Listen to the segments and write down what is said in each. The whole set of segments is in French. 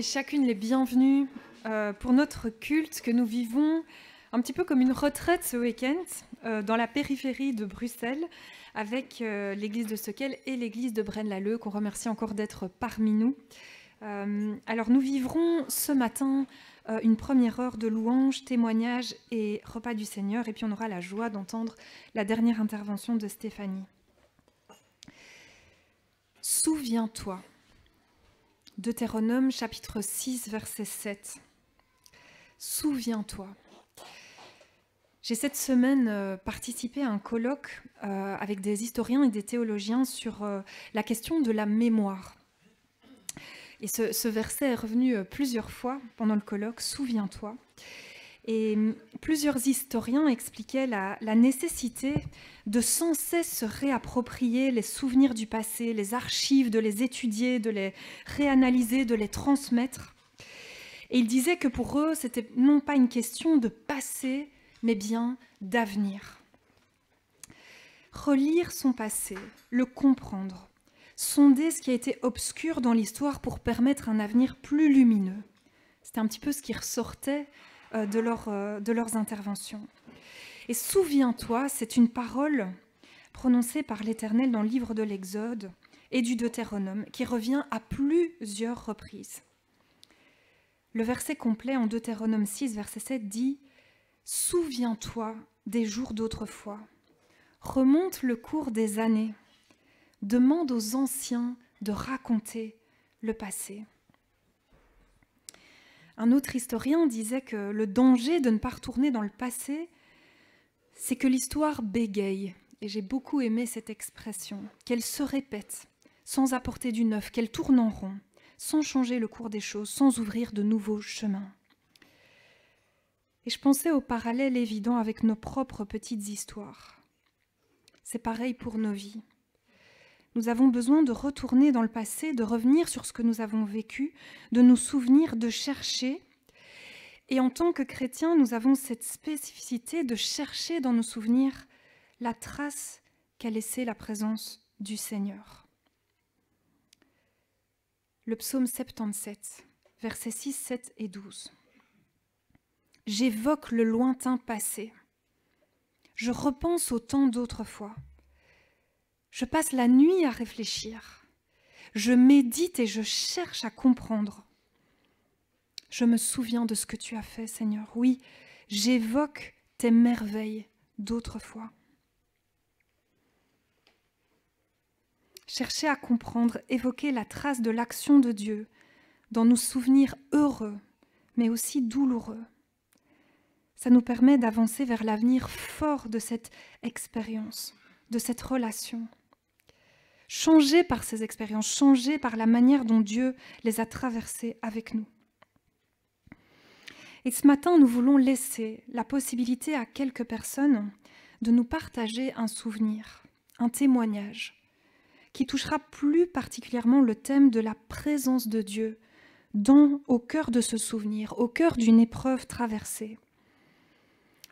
et chacune les bienvenues pour notre culte que nous vivons un petit peu comme une retraite ce week-end dans la périphérie de Bruxelles avec l'église de Stockel et l'église de Braine-l'Alleud qu'on remercie encore d'être parmi nous. Alors nous vivrons ce matin une première heure de louange, témoignage et repas du Seigneur et puis on aura la joie d'entendre la dernière intervention de Stéphanie. Souviens-toi. Deutéronome chapitre 6 verset 7. Souviens-toi. J'ai cette semaine participé à un colloque avec des historiens et des théologiens sur la question de la mémoire. Et ce verset est revenu plusieurs fois pendant le colloque, souviens-toi. Et plusieurs historiens expliquaient la nécessité de sans cesse se réapproprier les souvenirs du passé, les archives, de les étudier, de les réanalyser, de les transmettre. Et ils disaient que pour eux, c'était non pas une question de passé, mais bien d'avenir. Relire son passé, le comprendre, sonder ce qui a été obscur dans l'histoire pour permettre un avenir plus lumineux. C'était un petit peu ce qui ressortait de leurs interventions. Et souviens-toi, c'est une parole prononcée par l'Éternel dans le livre de l'Exode et du Deutéronome, qui revient à plusieurs reprises. Le verset complet en Deutéronome 6, verset 7 dit « Souviens-toi des jours d'autrefois, remonte le cours des années, demande aux anciens de raconter le passé. » Un autre historien disait que le danger de ne pas retourner dans le passé, c'est que l'histoire bégaye, et j'ai beaucoup aimé cette expression, qu'elle se répète sans apporter du neuf, qu'elle tourne en rond, sans changer le cours des choses, sans ouvrir de nouveaux chemins. Et je pensais au parallèle évident avec nos propres petites histoires. C'est pareil pour nos vies. Nous avons besoin de retourner dans le passé, de revenir sur ce que nous avons vécu, de nous souvenir, de chercher. Et en tant que chrétiens, nous avons cette spécificité de chercher dans nos souvenirs la trace qu'a laissée la présence du Seigneur. Le psaume 77, versets 6, 7 et 12. « J'évoque le lointain passé. Je repense au temps d'autrefois. Je passe la nuit à réfléchir. Je médite et je cherche à comprendre. Je me souviens de ce que tu as fait, Seigneur. Oui, j'évoque tes merveilles d'autrefois. » Chercher à comprendre, évoquer la trace de l'action de Dieu dans nos souvenirs heureux, mais aussi douloureux. Ça nous permet d'avancer vers l'avenir fort de cette expérience, de cette relation. Changer par ces expériences, changer par la manière dont Dieu les a traversées avec nous. Et ce matin, nous voulons laisser la possibilité à quelques personnes de nous partager un souvenir, un témoignage, qui touchera plus particulièrement le thème de la présence de Dieu au cœur de ce souvenir, au cœur d'une épreuve traversée.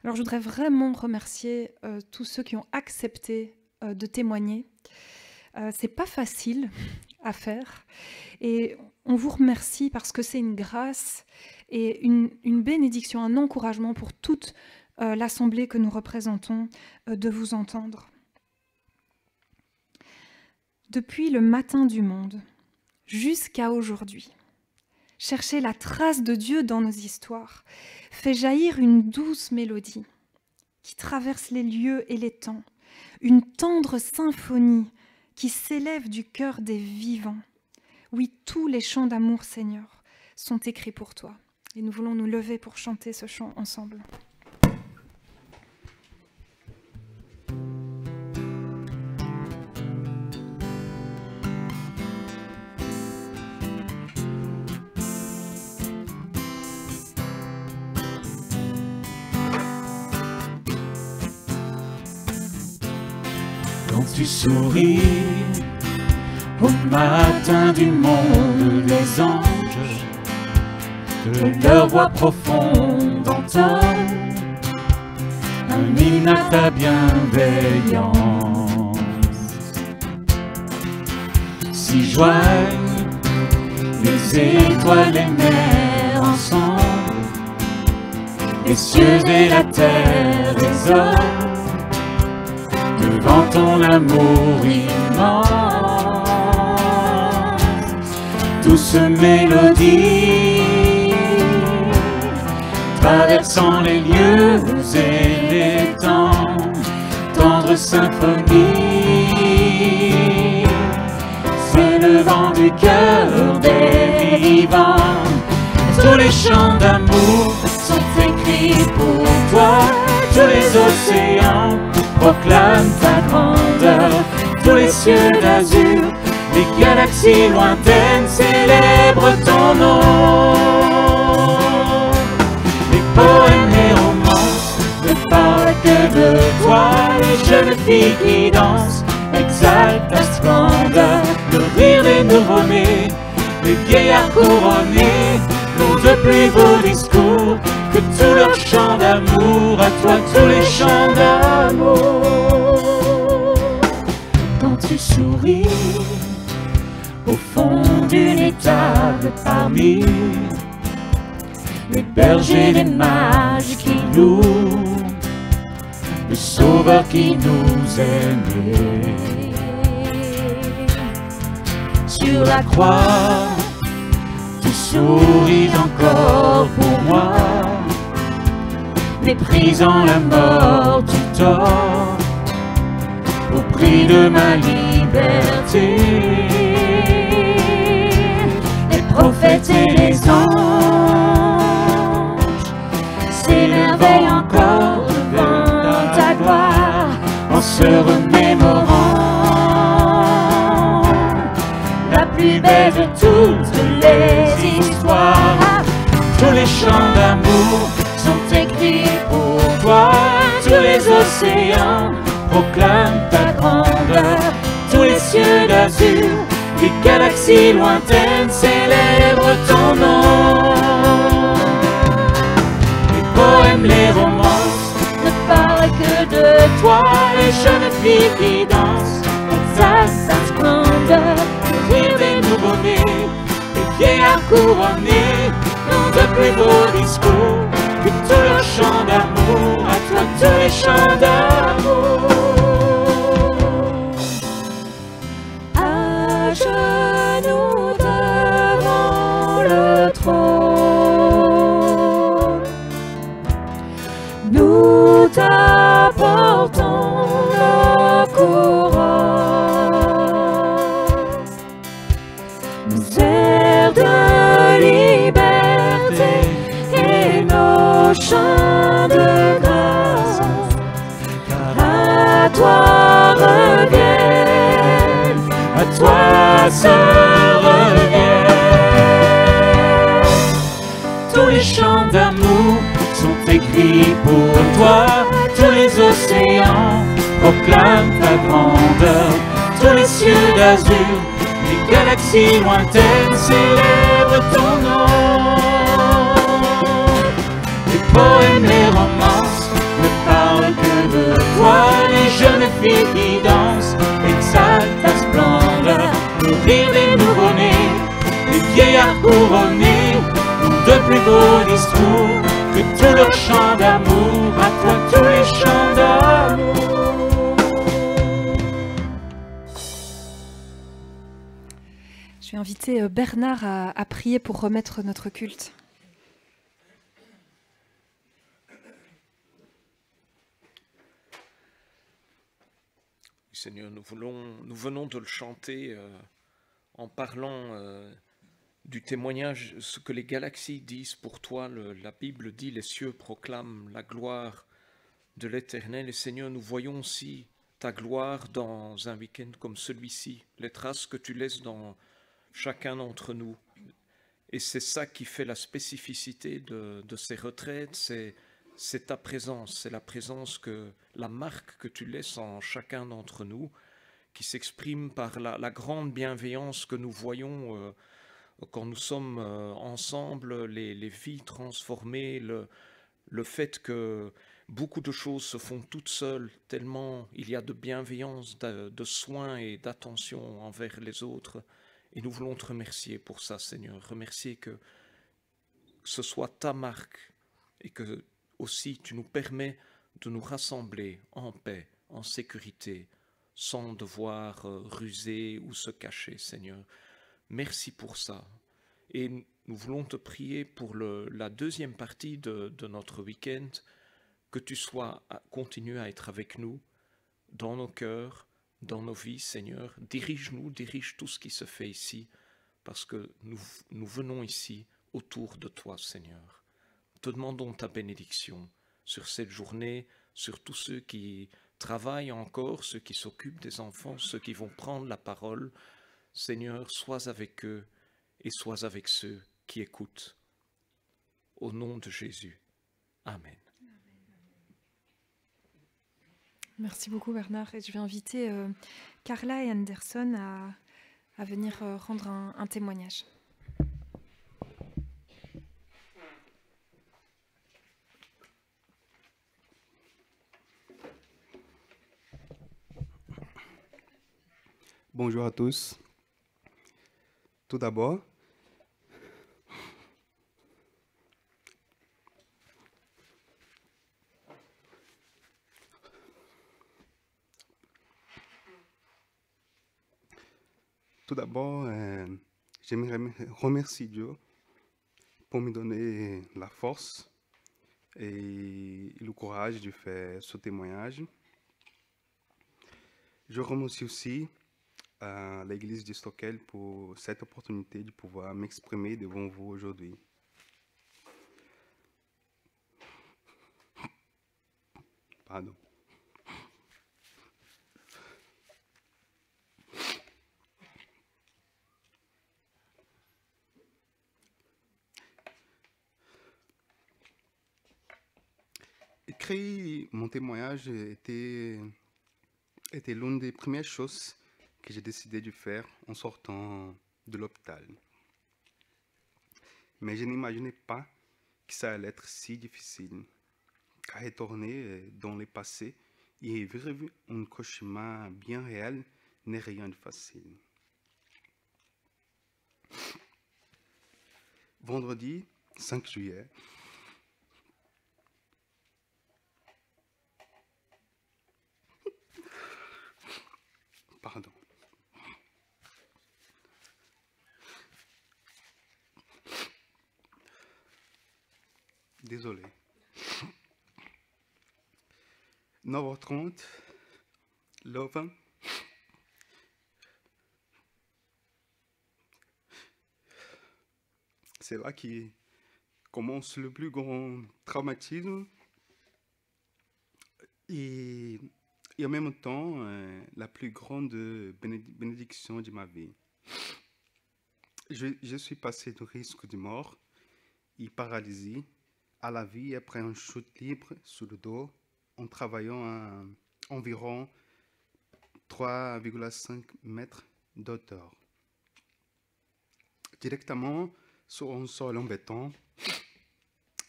Alors je voudrais vraiment remercier tous ceux qui ont accepté de témoigner. C'est pas facile à faire et on vous remercie parce que c'est une grâce et une bénédiction, un encouragement pour toute l'assemblée que nous représentons de vous entendre. Depuis le matin du monde jusqu'à aujourd'hui, chercher la trace de Dieu dans nos histoires fait jaillir une douce mélodie qui traverse les lieux et les temps, une tendre symphonie qui s'élève du cœur des vivants. Oui, tous les chants d'amour, Seigneur, sont écrits pour toi. Et nous voulons nous lever pour chanter ce chant ensemble. Quand tu souris au matin du monde, les anges de leur voix profonde entonnent un hymne à ta bienveillance. S'y joignent les étoiles, les mers ensemble, les cieux et la terre, les hommes, devant ton amour immense. Douce mélodie, traversant les lieux et les temps, tendre symphonie, s'élevant du cœur des vivants. Tous les chants d'amour sont écrits pour toi, tous les océans proclament ta grandeur, tous les cieux d'azur, les galaxies lointaines célèbrent ton nom. Les poèmes, les romances ne parlent que de toi, les jeunes filles qui dansent exaltent ta splendeur, le rire des nouveau-nés, les vieillards couronnés n'ont de plus beaux discours que tous leurs chants d'amour, à toi tous les chants d'amour. Quand tu souris au fond d'une étable parmi les bergers, les mages qui louent le Sauveur qui nous aimait. Sur la croix, tu souris encore pour moi, méprisant la mort du tort au prix de ma liberté. Les prophètes et les anges s'émerveillent encore devant ta gloire en se remémorant la plus belle de toutes les histoires. Tous les chants d'amour sont écrits pour toi, tous les océans proclament ta grandeur, tous les cieux d'azur, les galaxies lointaines célèbrent ton nom. Les poèmes, les romances ne parlent que de toi, les jeunes filles qui dansent exaltent ta splendeur, le rire des nouveau-nés, les vieillards couronnés n'ont de plus beaux discours que tous leurs chants d'amour, à toi tous les chants d'amour. À genoux devant le trône, nous t'apportons nos couronnes, nos airs de liberté et nos chants de grâce, car à toi reviennent, à toi se reviennent. Tous les chants d'amour sont écrits pour toi, tous les océans proclament ta grandeur, tous les cieux d'azur, les galaxies lointaines célèbrent ton nom. Les poèmes, les romances ne parlent que de toi, les jeunes filles qui dansent exaltent ta splendeur, le rire des nouveau-nés, les vieillards couronnés ont de plus beaux discours que tous leurs chants d'amour, à toi tous les chants d'amour. Je vais inviter Bernard à prier pour remettre notre culte. Seigneur, nous venons de le chanter en parlant du témoignage, ce que les galaxies disent pour toi. La Bible dit, les cieux proclament la gloire de l'Éternel. Et Seigneur, nous voyons aussi ta gloire dans un week-end comme celui-ci, les traces que tu laisses dans chacun d'entre nous. Et c'est ça qui fait la spécificité de ces retraites, c'est ta présence, c'est la présence, la marque que tu laisses en chacun d'entre nous, qui s'exprime par la grande bienveillance que nous voyons quand nous sommes ensemble, les vies transformées, le fait que beaucoup de choses se font toutes seules, tellement il y a de bienveillance, de soins et d'attention envers les autres. Et nous voulons te remercier pour ça, Seigneur. Remercier que ce soit ta marque et que aussi tu nous permets de nous rassembler en paix, en sécurité, sans devoir ruser ou se cacher, Seigneur. Merci pour ça. Et nous voulons te prier pour la deuxième partie de notre week-end, que tu continue à être avec nous, dans nos cœurs, dans nos vies, Seigneur. Dirige-nous, dirige tout ce qui se fait ici, parce que nous venons ici autour de toi, Seigneur. Te demandons ta bénédiction sur cette journée, sur tous ceux qui travaillent encore, ceux qui s'occupent des enfants, ceux qui vont prendre la parole. Seigneur, sois avec eux et sois avec ceux qui écoutent. Au nom de Jésus. Amen. Merci beaucoup Bernard. Et je vais inviter Carla et Anderson à venir rendre un témoignage. Bonjour à tous. Tout d'abord, j'aimerais remercier Dieu pour me donner la force et le courage de faire ce témoignage. Je remercie aussi à l'église de Stockel pour cette opportunité de pouvoir m'exprimer devant vous aujourd'hui. Pardon. Écrire mon témoignage était l'une des premières choses que j'ai décidé de faire en sortant de l'hôpital. Mais je n'imaginais pas que ça allait être si difficile, car retourner dans le passé et vivre un cauchemar bien réel n'est rien de facile. Vendredi 5 juillet, pardon. Désolé. 9h30, Love. C'est là qui commence le plus grand traumatisme et en même temps la plus grande bénédiction de ma vie. Je suis passé du risque de mort et paralysie à la vie après une chute libre sur le dos en travaillant à environ 3,5 mètres d'auteur. Directement sur un sol en béton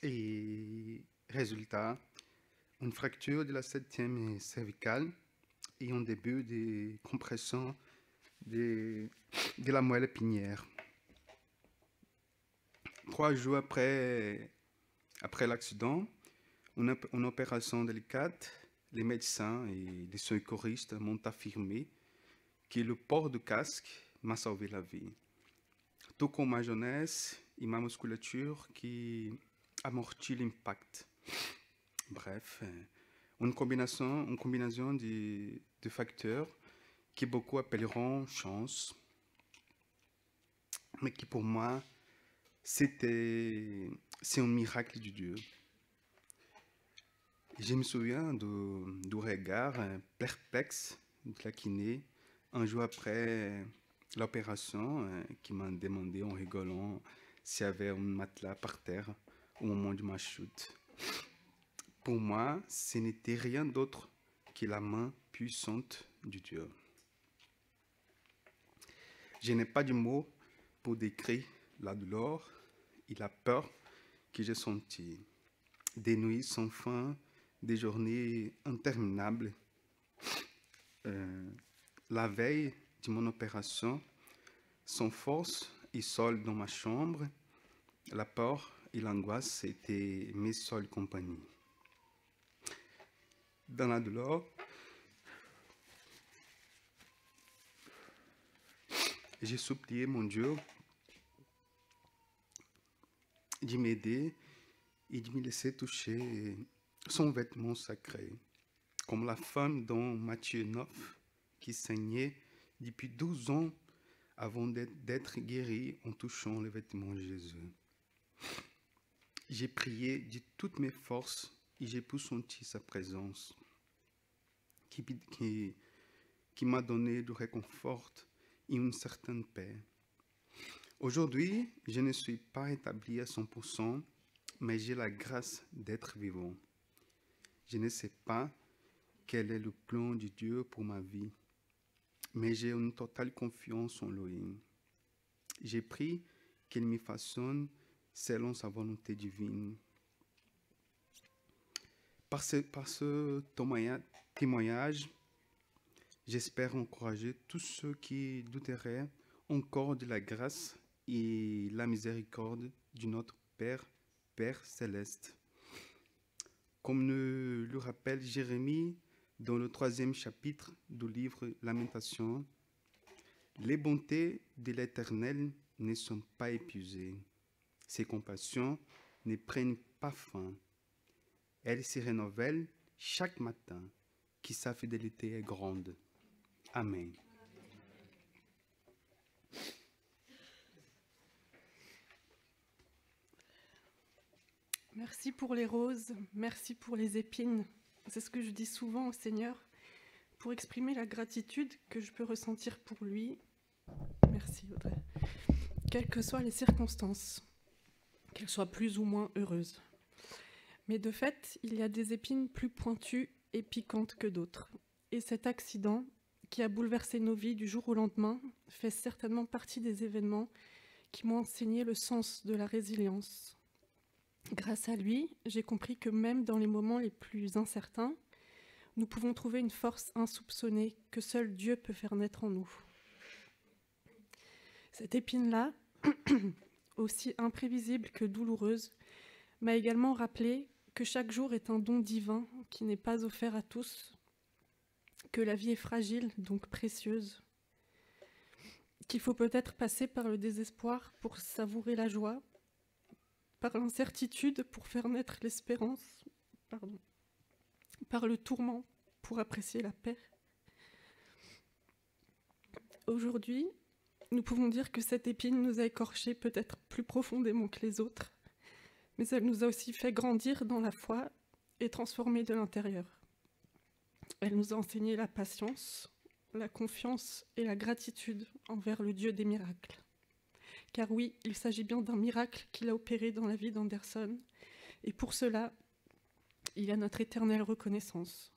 et résultat, une fracture de la 7e cervicale et un début de compression de la moelle épinière. 3 jours après l'accident, une opération délicate, les médecins et les secouristes m'ont affirmé que le port de casque m'a sauvé la vie, tout comme ma jeunesse et ma musculature qui amortit l'impact. Bref, une combinaison de facteurs que beaucoup appelleront chance, mais qui pour moi, c'est un miracle de Dieu. Je me souviens du regard perplexe de la kiné un jour après l'opération qui m'a demandé en rigolant s'il y avait un matelas par terre au moment de ma chute. Pour moi, ce n'était rien d'autre que la main puissante de Dieu. Je n'ai pas de mots pour décrire la douleur et la peur que j'ai sentie. Des nuits sans fin, des journées interminables. La veille de mon opération, Sans force et seul dans ma chambre, la peur et l'angoisse étaient mes seules compagnies. Dans la douleur, j'ai supplié mon Dieu d'y m'aider et de me laisser toucher son vêtement sacré, comme la femme dans Matthieu 9 qui saignait depuis 12 ans avant d'être guérie en touchant le vêtement de Jésus. J'ai prié de toutes mes forces et j'ai pu sentir sa présence qui m'a donné du réconfort et une certaine paix. Aujourd'hui, je ne suis pas établi à 100%, mais j'ai la grâce d'être vivant. Je ne sais pas quel est le plan de Dieu pour ma vie, mais j'ai une totale confiance en lui. J'ai prié qu'il me façonne selon sa volonté divine. Par ce témoignage, j'espère encourager tous ceux qui douteraient encore de la grâce et la miséricorde de notre Père céleste. Comme le rappelle Jérémie dans le 3e chapitre du livre Lamentations, les bontés de l'Éternel ne sont pas épuisées. Ses compassions ne prennent pas fin. Elles se renouvellent chaque matin, qui sa fidélité est grande. Amen. Merci pour les roses, merci pour les épines. C'est ce que je dis souvent au Seigneur pour exprimer la gratitude que je peux ressentir pour lui. Merci Audrey. Quelles que soient les circonstances, qu'elles soient plus ou moins heureuses. Mais de fait, il y a des épines plus pointues et piquantes que d'autres. Et cet accident, qui a bouleversé nos vies du jour au lendemain, fait certainement partie des événements qui m'ont enseigné le sens de la résilience. Grâce à lui, j'ai compris que même dans les moments les plus incertains, nous pouvons trouver une force insoupçonnée que seul Dieu peut faire naître en nous. Cette épine-là, aussi imprévisible que douloureuse, m'a également rappelé que chaque jour est un don divin qui n'est pas offert à tous, que la vie est fragile, donc précieuse, qu'il faut peut-être passer par le désespoir pour savourer la joie, par l'incertitude pour faire naître l'espérance, par le tourment pour apprécier la paix. Aujourd'hui, nous pouvons dire que cette épine nous a écorchés peut-être plus profondément que les autres, mais elle nous a aussi fait grandir dans la foi et transformer de l'intérieur. Elle nous a enseigné la patience, la confiance et la gratitude envers le Dieu des miracles. Car oui, il s'agit bien d'un miracle qu'il a opéré dans la vie d'Anderson, et pour cela, il y a notre éternelle reconnaissance.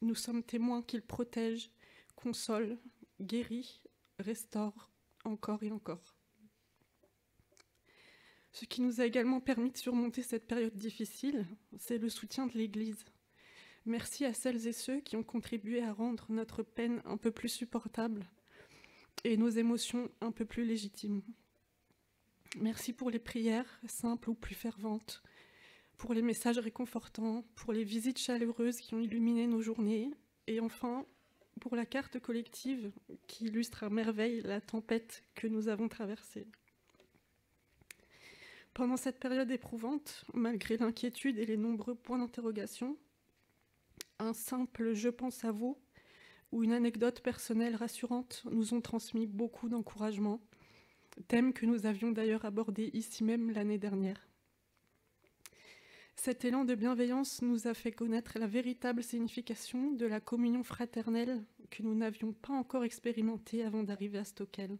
Nous sommes témoins qu'il protège, console, guérit, restaure, encore et encore. Ce qui nous a également permis de surmonter cette période difficile, c'est le soutien de l'Église. Merci à celles et ceux qui ont contribué à rendre notre peine un peu plus supportable et nos émotions un peu plus légitimes. Merci pour les prières, simples ou plus ferventes, pour les messages réconfortants, pour les visites chaleureuses qui ont illuminé nos journées, et enfin, pour la carte collective qui illustre à merveille la tempête que nous avons traversée. Pendant cette période éprouvante, malgré l'inquiétude et les nombreux points d'interrogation, un simple « je pense à vous » ou une anecdote personnelle rassurante nous ont transmis beaucoup d'encouragement, thème que nous avions d'ailleurs abordé ici même l'année dernière. Cet élan de bienveillance nous a fait connaître la véritable signification de la communion fraternelle que nous n'avions pas encore expérimentée avant d'arriver à Stockel.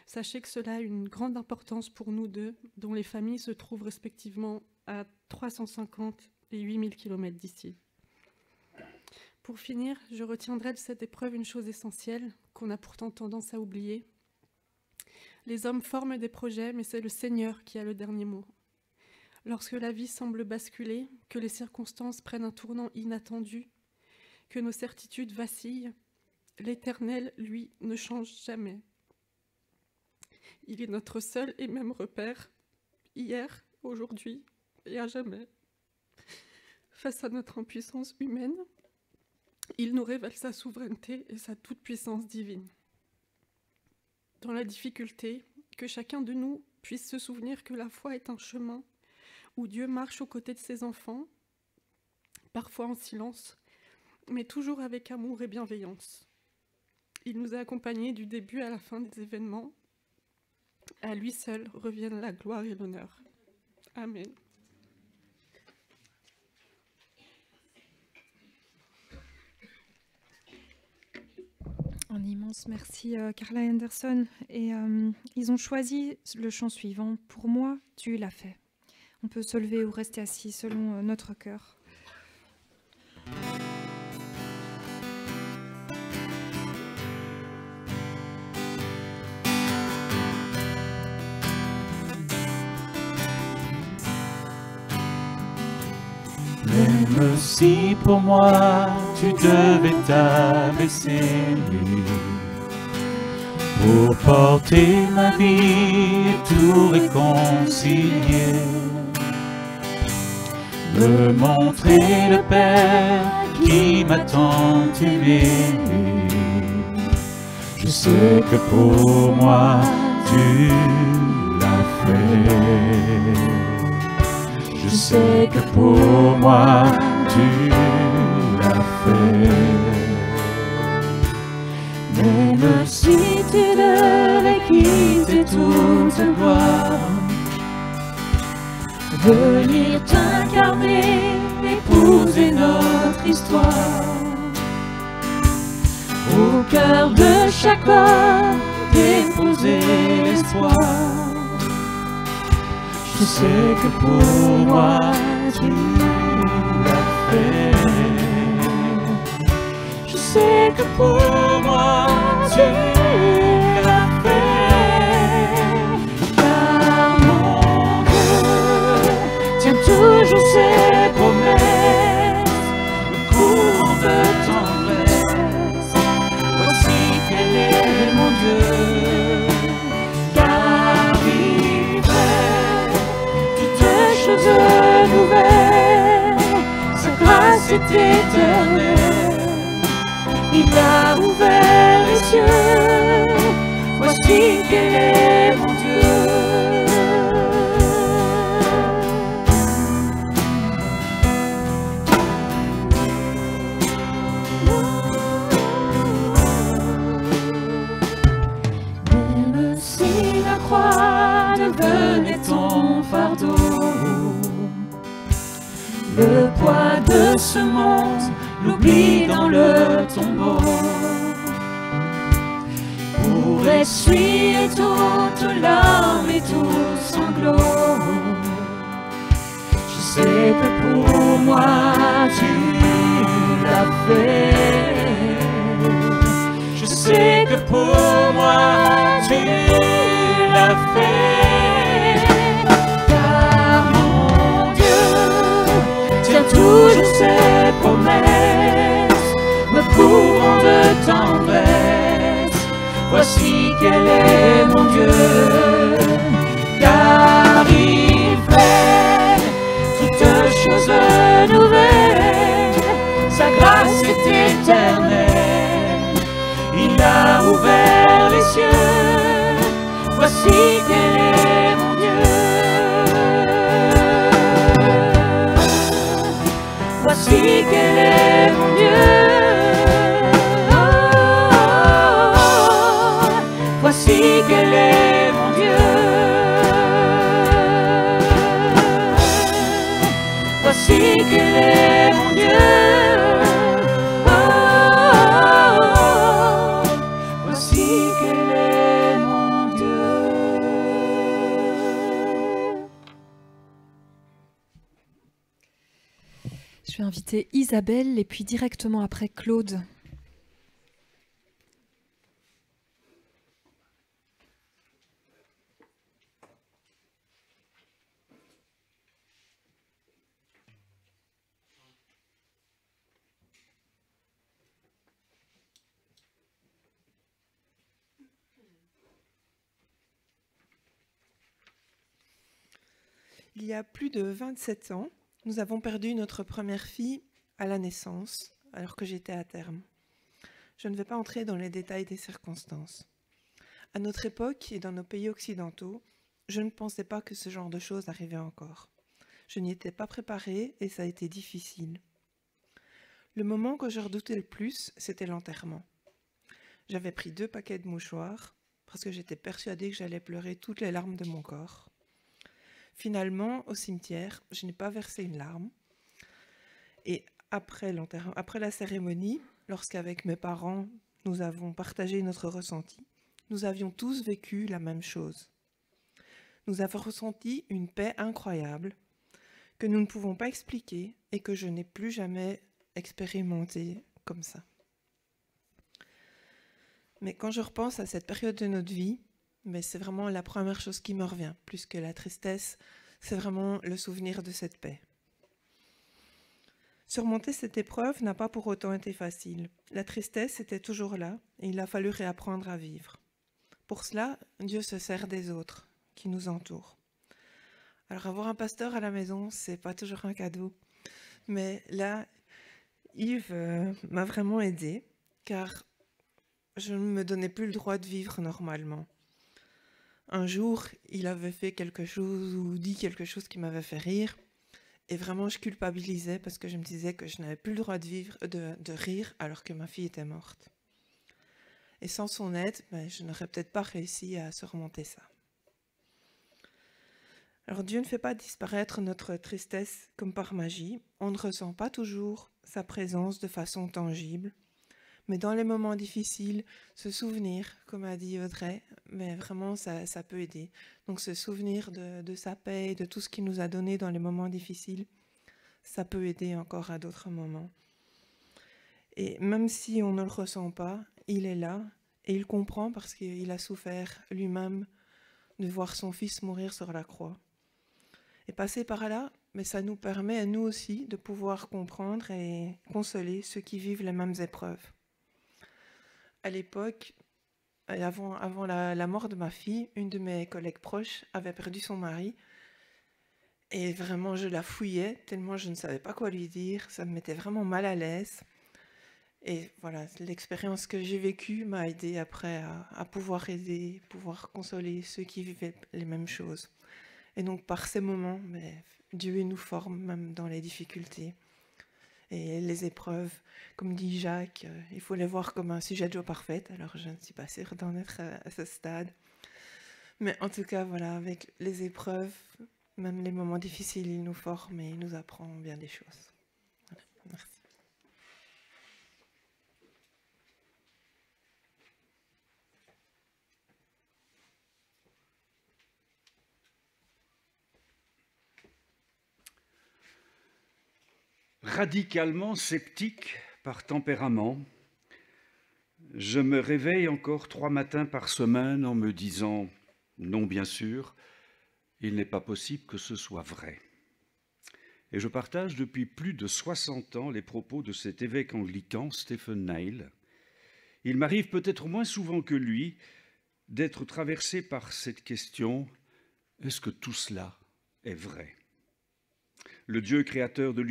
Sachez que cela a une grande importance pour nous deux, dont les familles se trouvent respectivement à 350 et 8000 km d'ici. Pour finir, je retiendrai de cette épreuve une chose essentielle qu'on a pourtant tendance à oublier. Les hommes forment des projets, mais c'est le Seigneur qui a le dernier mot. Lorsque la vie semble basculer, que les circonstances prennent un tournant inattendu, que nos certitudes vacillent, l'Éternel, lui, ne change jamais. Il est notre seul et même repère, hier, aujourd'hui et à jamais. Face à notre impuissance humaine, il nous révèle sa souveraineté et sa toute-puissance divine. Dans la difficulté, que chacun de nous puisse se souvenir que la foi est un chemin où Dieu marche aux côtés de ses enfants, parfois en silence, mais toujours avec amour et bienveillance. Il nous a accompagnés du début à la fin des événements. À lui seul reviennent la gloire et l'honneur. Amen. Un immense merci Carla Henderson. Et ils ont choisi le chant suivant. Pour moi, tu l'as fait. On peut se lever ou rester assis selon notre cœur. Même si pour moi tu devais t'abaisser pour porter ma vie et tout réconcilier, me montrer le Père qui m'a tant aimé. Je sais que pour moi tu l'as fait. Je sais que pour moi tu l'as fait. Même si tu devais quitter toute gloire, venir t'incarner, épouser notre histoire, au cœur de chaque homme, déposer l'espoir. Je sais que pour moi tu l'as fait. Je sais que pour moi tu l'as fait. Car mon Dieu tient toujours ses promesses, le courant de tendresse. Voici quel est mon Dieu. Car il fait toutes choses nouvelles, sa grâce est éternelle. Il a ouvert les cieux, voici quel est mon Dieu. Même si la croix devenait ton fardeau, le poids de ce monde, l'oubli dans le tombeau, pour essuyer toute larme et tout sanglot. Je sais que pour moi tu l'as fait. Je sais que pour moi tu l'as fait. Car mon Dieu tient toujours ses promesses, me couvrant de tendresse. Voici quel est mon Dieu. Car il fait toutes choses nouvelles, sa grâce est éternelle. Il a ouvert les cieux, voici quel est mon Dieu. Voici quel est mon Dieu. Oh, oh, oh. Voici quel est mon Dieu. Voici quel est mon Dieu. Oh, oh, oh. Voici quel est mon Dieu. Je vais inviter Isabelle et puis directement après Claude. Il y a plus de 27 ans, nous avons perdu notre première fille à la naissance, alors que j'étais à terme. Je ne vais pas entrer dans les détails des circonstances. À notre époque et dans nos pays occidentaux, je ne pensais pas que ce genre de choses arrivait encore. Je n'y étais pas préparée et ça a été difficile. Le moment que je redoutais le plus, c'était l'enterrement. J'avais pris 2 paquets de mouchoirs parce que j'étais persuadée que j'allais pleurer toutes les larmes de mon corps. Finalement, au cimetière, je n'ai pas versé une larme. Et après la cérémonie, lorsqu'avec mes parents, nous avons partagé notre ressenti, nous avions tous vécu la même chose. Nous avons ressenti une paix incroyable que nous ne pouvons pas expliquer et que je n'ai plus jamais expérimentée comme ça. Mais quand je repense à cette période de notre vie, c'est vraiment la première chose qui me revient, plus que la tristesse, c'est vraiment le souvenir de cette paix. Surmonter cette épreuve n'a pas pour autant été facile. La tristesse était toujours là et il a fallu réapprendre à vivre. Pour cela, Dieu se sert des autres qui nous entourent. Alors avoir un pasteur à la maison, c'est pas toujours un cadeau. Mais là, Yves m'a vraiment aidée, car je ne me donnais plus le droit de vivre normalement. Un jour, il avait fait quelque chose ou dit quelque chose qui m'avait fait rire. Et vraiment, je culpabilisais parce que je me disais que je n'avais plus le droit de rire alors que ma fille était morte. Et sans son aide, je n'aurais peut-être pas réussi à surmonter ça. Alors Dieu ne fait pas disparaître notre tristesse comme par magie. On ne ressent pas toujours sa présence de façon tangible. Mais dans les moments difficiles, se souvenir, comme a dit Audrey, mais vraiment ça peut aider. Donc se souvenir de sa paix, de tout ce qu'il nous a donné dans les moments difficiles, ça peut aider encore à d'autres moments. Et même si on ne le ressent pas, il est là et il comprend parce qu'il a souffert lui-même de voir son fils mourir sur la croix. Et passer par là, mais ça nous permet à nous aussi de pouvoir comprendre et consoler ceux qui vivent les mêmes épreuves. À l'époque, avant la mort de ma fille, une de mes collègues proches avait perdu son mari. Et vraiment, je la fouillais, tellement je ne savais pas quoi lui dire. Ça me mettait vraiment mal à l'aise. Et voilà, l'expérience que j'ai vécue m'a aidé après à pouvoir aider, pouvoir consoler ceux qui vivaient les mêmes choses. Et donc, par ces moments, Dieu nous forme même dans les difficultés. Et les épreuves, comme dit Jacques, il faut les voir comme un sujet de joie parfaite. Alors, je ne suis pas sûre d'en être à ce stade. Mais en tout cas, voilà, avec les épreuves, même les moments difficiles, il nous forme et il nous apprend bien des choses. Voilà, merci. Radicalement sceptique par tempérament, je me réveille encore 3 matins par semaine en me disant « Non, bien sûr, il n'est pas possible que ce soit vrai ». Et je partage depuis plus de 60 ans les propos de cet évêque anglican, Stephen Neil. Il m'arrive peut-être moins souvent que lui d'être traversé par cette question « Est-ce que tout cela est vrai ?» Le Dieu créateur de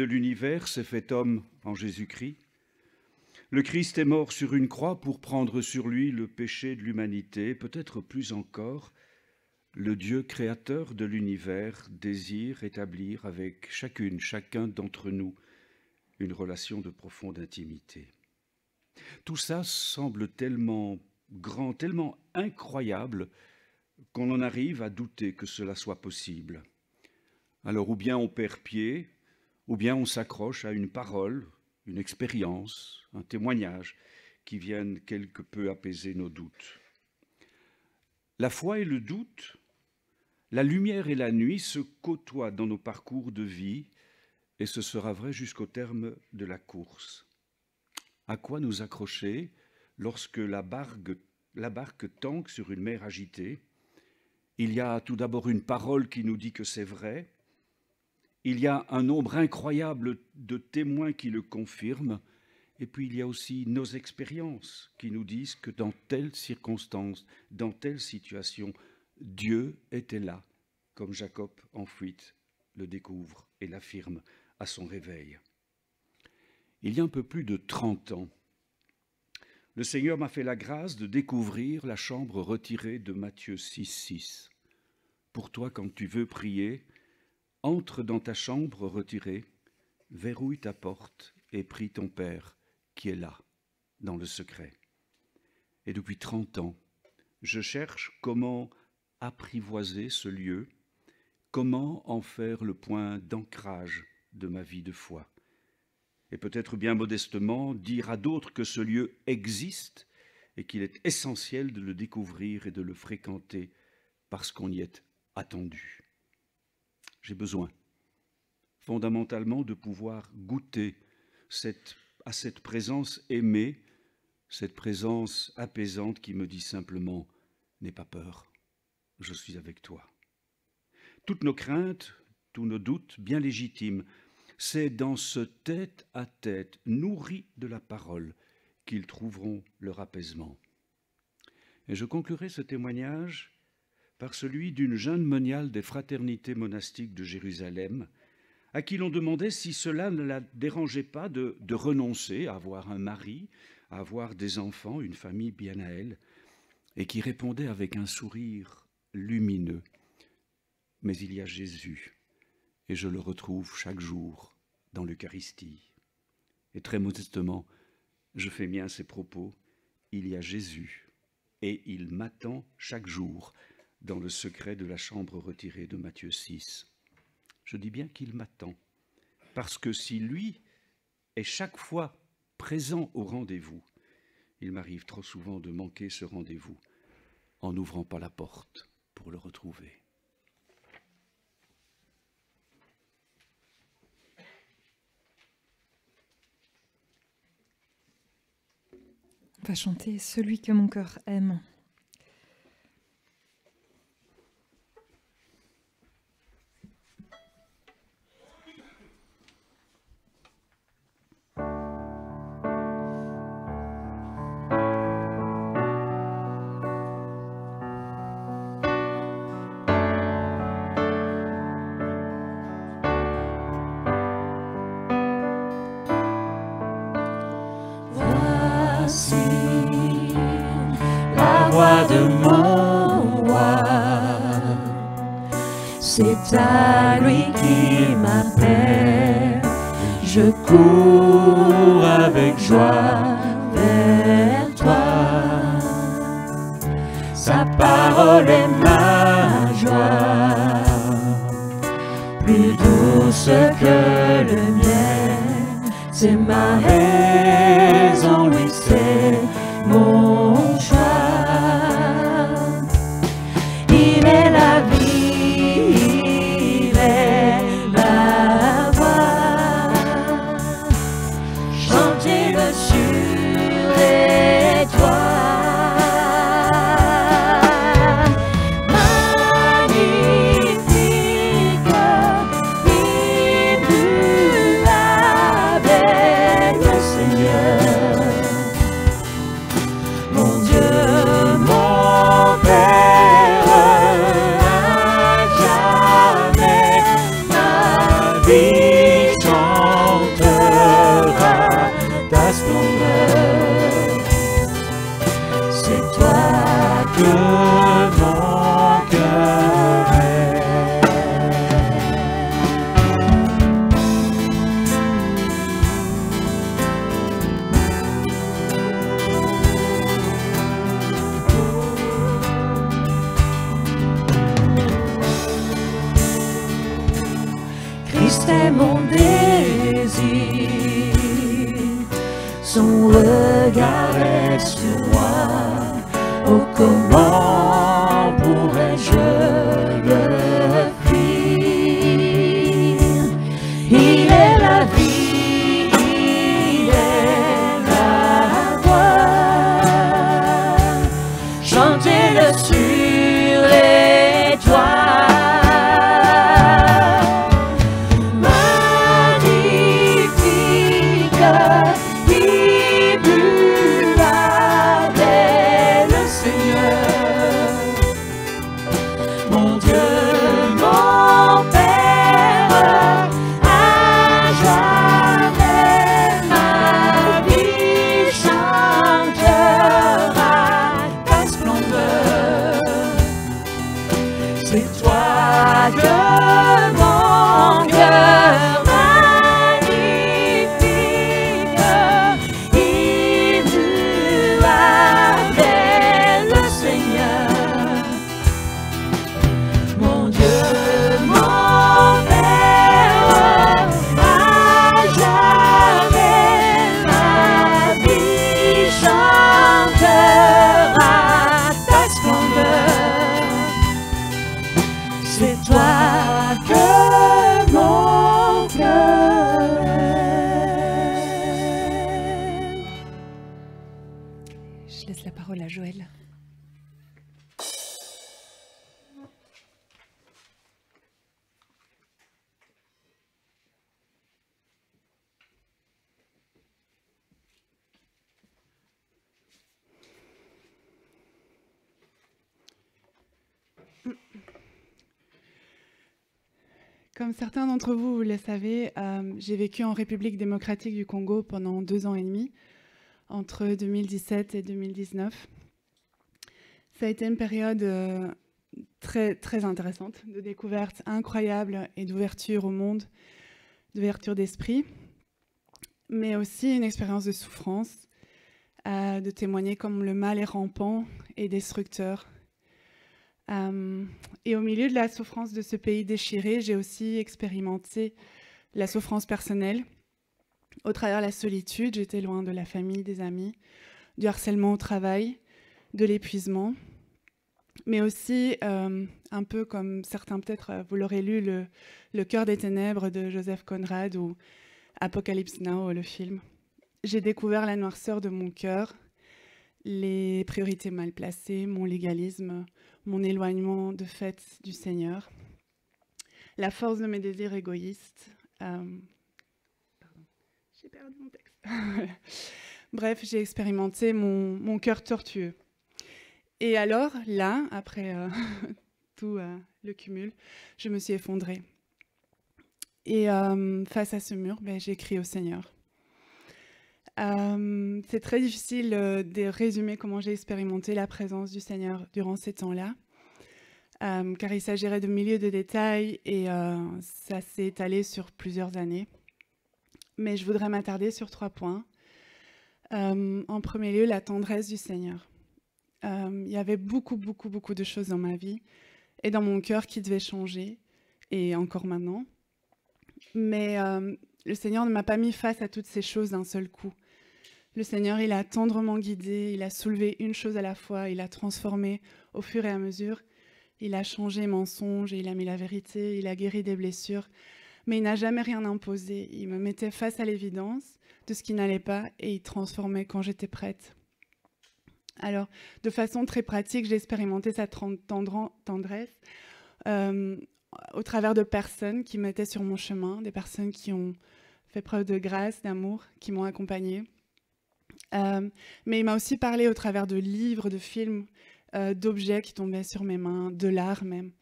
l'univers s'est fait homme en Jésus-Christ. Le Christ est mort sur une croix pour prendre sur lui le péché de l'humanité. Peut-être plus encore, le Dieu créateur de l'univers désire établir avec chacun d'entre nous une relation de profonde intimité. Tout ça semble tellement grand, tellement incroyable qu'on en arrive à douter que cela soit possible. Alors ou bien on perd pied, ou bien on s'accroche à une parole, une expérience, un témoignage qui viennent quelque peu apaiser nos doutes. La foi et le doute, la lumière et la nuit se côtoient dans nos parcours de vie et ce sera vrai jusqu'au terme de la course. À quoi nous accrocher lorsque la barque tangue sur une mer agitée? Il y a tout d'abord une parole qui nous dit que c'est vrai. Il y a un nombre incroyable de témoins qui le confirment. Et puis il y a aussi nos expériences qui nous disent que dans telle circonstance, dans telle situation, Dieu était là, comme Jacob en fuite le découvre et l'affirme à son réveil. Il y a un peu plus de 30 ans, le Seigneur m'a fait la grâce de découvrir la chambre retirée de Matthieu 6,6. Pour toi, quand tu veux prier, entre dans ta chambre retirée, verrouille ta porte et prie ton Père qui est là, dans le secret. Et depuis 30 ans, je cherche comment apprivoiser ce lieu, comment en faire le point d'ancrage de ma vie de foi. Et peut-être bien modestement dire à d'autres que ce lieu existe et qu'il est essentiel de le découvrir et de le fréquenter parce qu'on y est attendu. J'ai besoin fondamentalement de pouvoir goûter à cette présence aimée, cette présence apaisante qui me dit simplement « N'aie pas peur, je suis avec toi ». Toutes nos craintes, tous nos doutes, bien légitimes, c'est dans ce tête-à-tête nourri de la parole qu'ils trouveront leur apaisement. Et je conclurai ce témoignage par celui d'une jeune moniale des fraternités monastiques de Jérusalem, à qui l'on demandait si cela ne la dérangeait pas de renoncer à avoir un mari, à avoir des enfants, une famille bien à elle, et qui répondait avec un sourire lumineux. Mais il y a Jésus, et je le retrouve chaque jour dans l'Eucharistie. Et très modestement, je fais mien ces propos, il y a Jésus, et il m'attend chaque jour dans le secret de la chambre retirée de Matthieu 6. Je dis bien qu'il m'attend, parce que si lui est chaque fois présent au rendez-vous, il m'arrive trop souvent de manquer ce rendez-vous en n'ouvrant pas la porte pour le retrouver. On va chanter « Celui que mon cœur aime ». De mon roi, c'est à lui qui m'appelle, je cours avec joie vers toi, sa parole est ma joie, plus douce que le miel, c'est ma raison, oui c'est mon choix. Il est la vie, il est la voix. Chantez-le sur les toits. Magnifique, immutable est le Seigneur. Mon Dieu, mon Père, à jamais ma vie chantera ta splendeur. C'est toi que mon cœur Christ est mon désir, son regard est sur moi. Oh, comment pourrais-je le fuir? Il est la vie, il est la voix. Chantez-le sur les toits. Magnifique, immutable est que mon cœur magnifique, il loue avec le Seigneur. Mon Dieu, mon Père, à jamais ma vie chantera ta splendeur. C'est toi que mon cœur aime. Je laisse la parole à Joël. Comme certains d'entre vous, vous le savez, j'ai vécu en République démocratique du Congo pendant 2 ans et demi, entre 2017 et 2019. Ça a été une période très, très intéressante, de découverte incroyable et d'ouverture au monde, d'ouverture d'esprit, mais aussi une expérience de souffrance, de témoigner comme le mal est rampant et destructeur. Et au milieu de la souffrance de ce pays déchiré, j'ai aussi expérimenté la souffrance personnelle. Au travers de la solitude, j'étais loin de la famille, des amis, du harcèlement au travail, de l'épuisement, mais aussi, un peu comme certains peut-être, vous l'aurez lu, Le cœur des ténèbres de Joseph Conrad ou Apocalypse Now, le film. J'ai découvert la noirceur de mon cœur, les priorités mal placées, mon légalisme, mon éloignement de fait du Seigneur, la force de mes désirs égoïstes. Pardon, j'ai perdu mon texte. Bref, j'ai expérimenté mon cœur tortueux. Et alors, là, après tout le cumul, je me suis effondrée. Et face à ce mur, j'ai crié au Seigneur. C'est très difficile de résumer comment j'ai expérimenté la présence du Seigneur durant ces temps-là, car il s'agirait de milliers de détails et ça s'est étalé sur plusieurs années. Mais je voudrais m'attarder sur 3 points. En premier lieu, la tendresse du Seigneur. Il y avait beaucoup de choses dans ma vie et dans mon cœur qui devaient changer, et encore maintenant. Mais le Seigneur ne m'a pas mis face à toutes ces choses d'un seul coup. Le Seigneur, il a tendrement guidé, il a soulevé une chose à la fois, il a transformé au fur et à mesure, il a changé mensonge, il a mis la vérité, il a guéri des blessures, mais il n'a jamais rien imposé. Il me mettait face à l'évidence de ce qui n'allait pas et il transformait quand j'étais prête. Alors, de façon très pratique, j'ai expérimenté sa tendresse au travers de personnes qui m'étaient sur mon chemin, des personnes qui ont fait preuve de grâce, d'amour, qui m'ont accompagnée. Mais il m'a aussi parlé au travers de livres, de films, d'objets qui tombaient sur mes mains, de l'art même.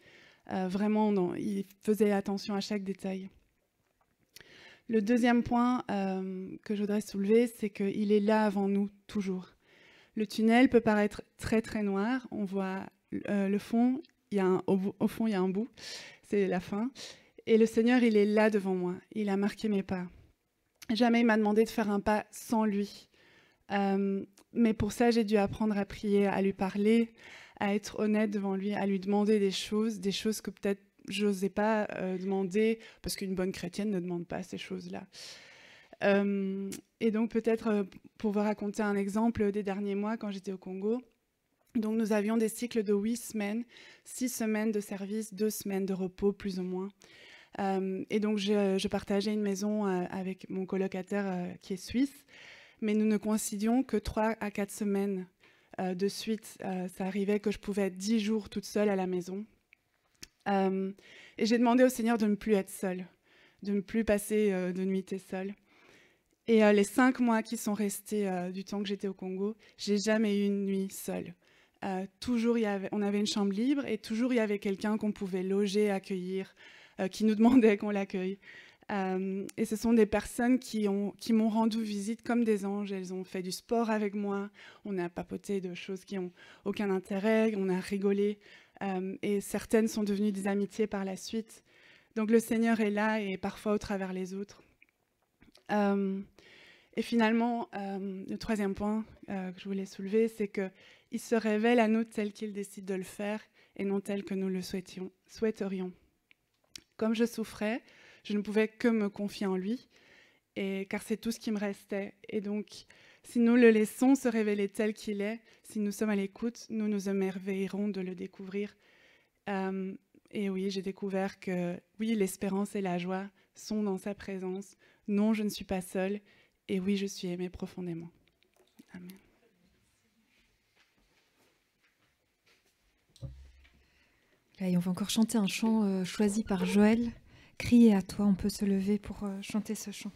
Vraiment, il faisait attention à chaque détail. Le deuxième point que je voudrais soulever, c'est qu'il est là avant nous, toujours. Le tunnel peut paraître très très noir, on voit le fond, au fond il y a un bout, c'est la fin. Et le Seigneur, il est là devant moi, il a marqué mes pas. Jamais il m'a demandé de faire un pas sans lui. Mais pour ça, j'ai dû apprendre à prier, à lui parler, à être honnête devant lui, à lui demander des choses que peut-être je n'osais pas demander, parce qu'une bonne chrétienne ne demande pas ces choses-là. Et donc peut-être pour vous raconter un exemple des derniers mois quand j'étais au Congo, donc nous avions des cycles de 8 semaines, 6 semaines de service, 2 semaines de repos plus ou moins. Et donc je partageais une maison avec mon colocataire qui est suisse, mais nous ne coïncidions que 3 à 4 semaines de suite. Ça arrivait que je pouvais être 10 jours toute seule à la maison. Et j'ai demandé au Seigneur de ne plus être seule, de ne plus passer de nuitée seule. Et les 5 mois qui sont restés du temps que j'étais au Congo, j'ai jamais eu une nuit seule. Toujours on avait une chambre libre et toujours il y avait quelqu'un qu'on pouvait loger, accueillir, qui nous demandait qu'on l'accueille. Et ce sont des personnes qui m'ont rendu visite comme des anges. Elles ont fait du sport avec moi, on a papoté de choses qui n'ont aucun intérêt, on a rigolé. et certaines sont devenues des amitiés par la suite. Donc le Seigneur est là et parfois au travers les autres. Et finalement, le troisième point que je voulais soulever, c'est qu'il se révèle à nous tel qu'il décide de le faire et non tel que nous le souhaiterions. Comme je souffrais, je ne pouvais que me confier en lui, car c'est tout ce qui me restait. Et donc, si nous le laissons se révéler tel qu'il est, si nous sommes à l'écoute, nous nous émerveillerons de le découvrir. Et oui, j'ai découvert que oui, l'espérance et la joie sont dans sa présence. Non, je ne suis pas seule. Et oui, je suis aimée profondément. Amen. Là, et on va encore chanter un chant choisi par Joël. Crier à toi, on peut se lever pour chanter ce chant.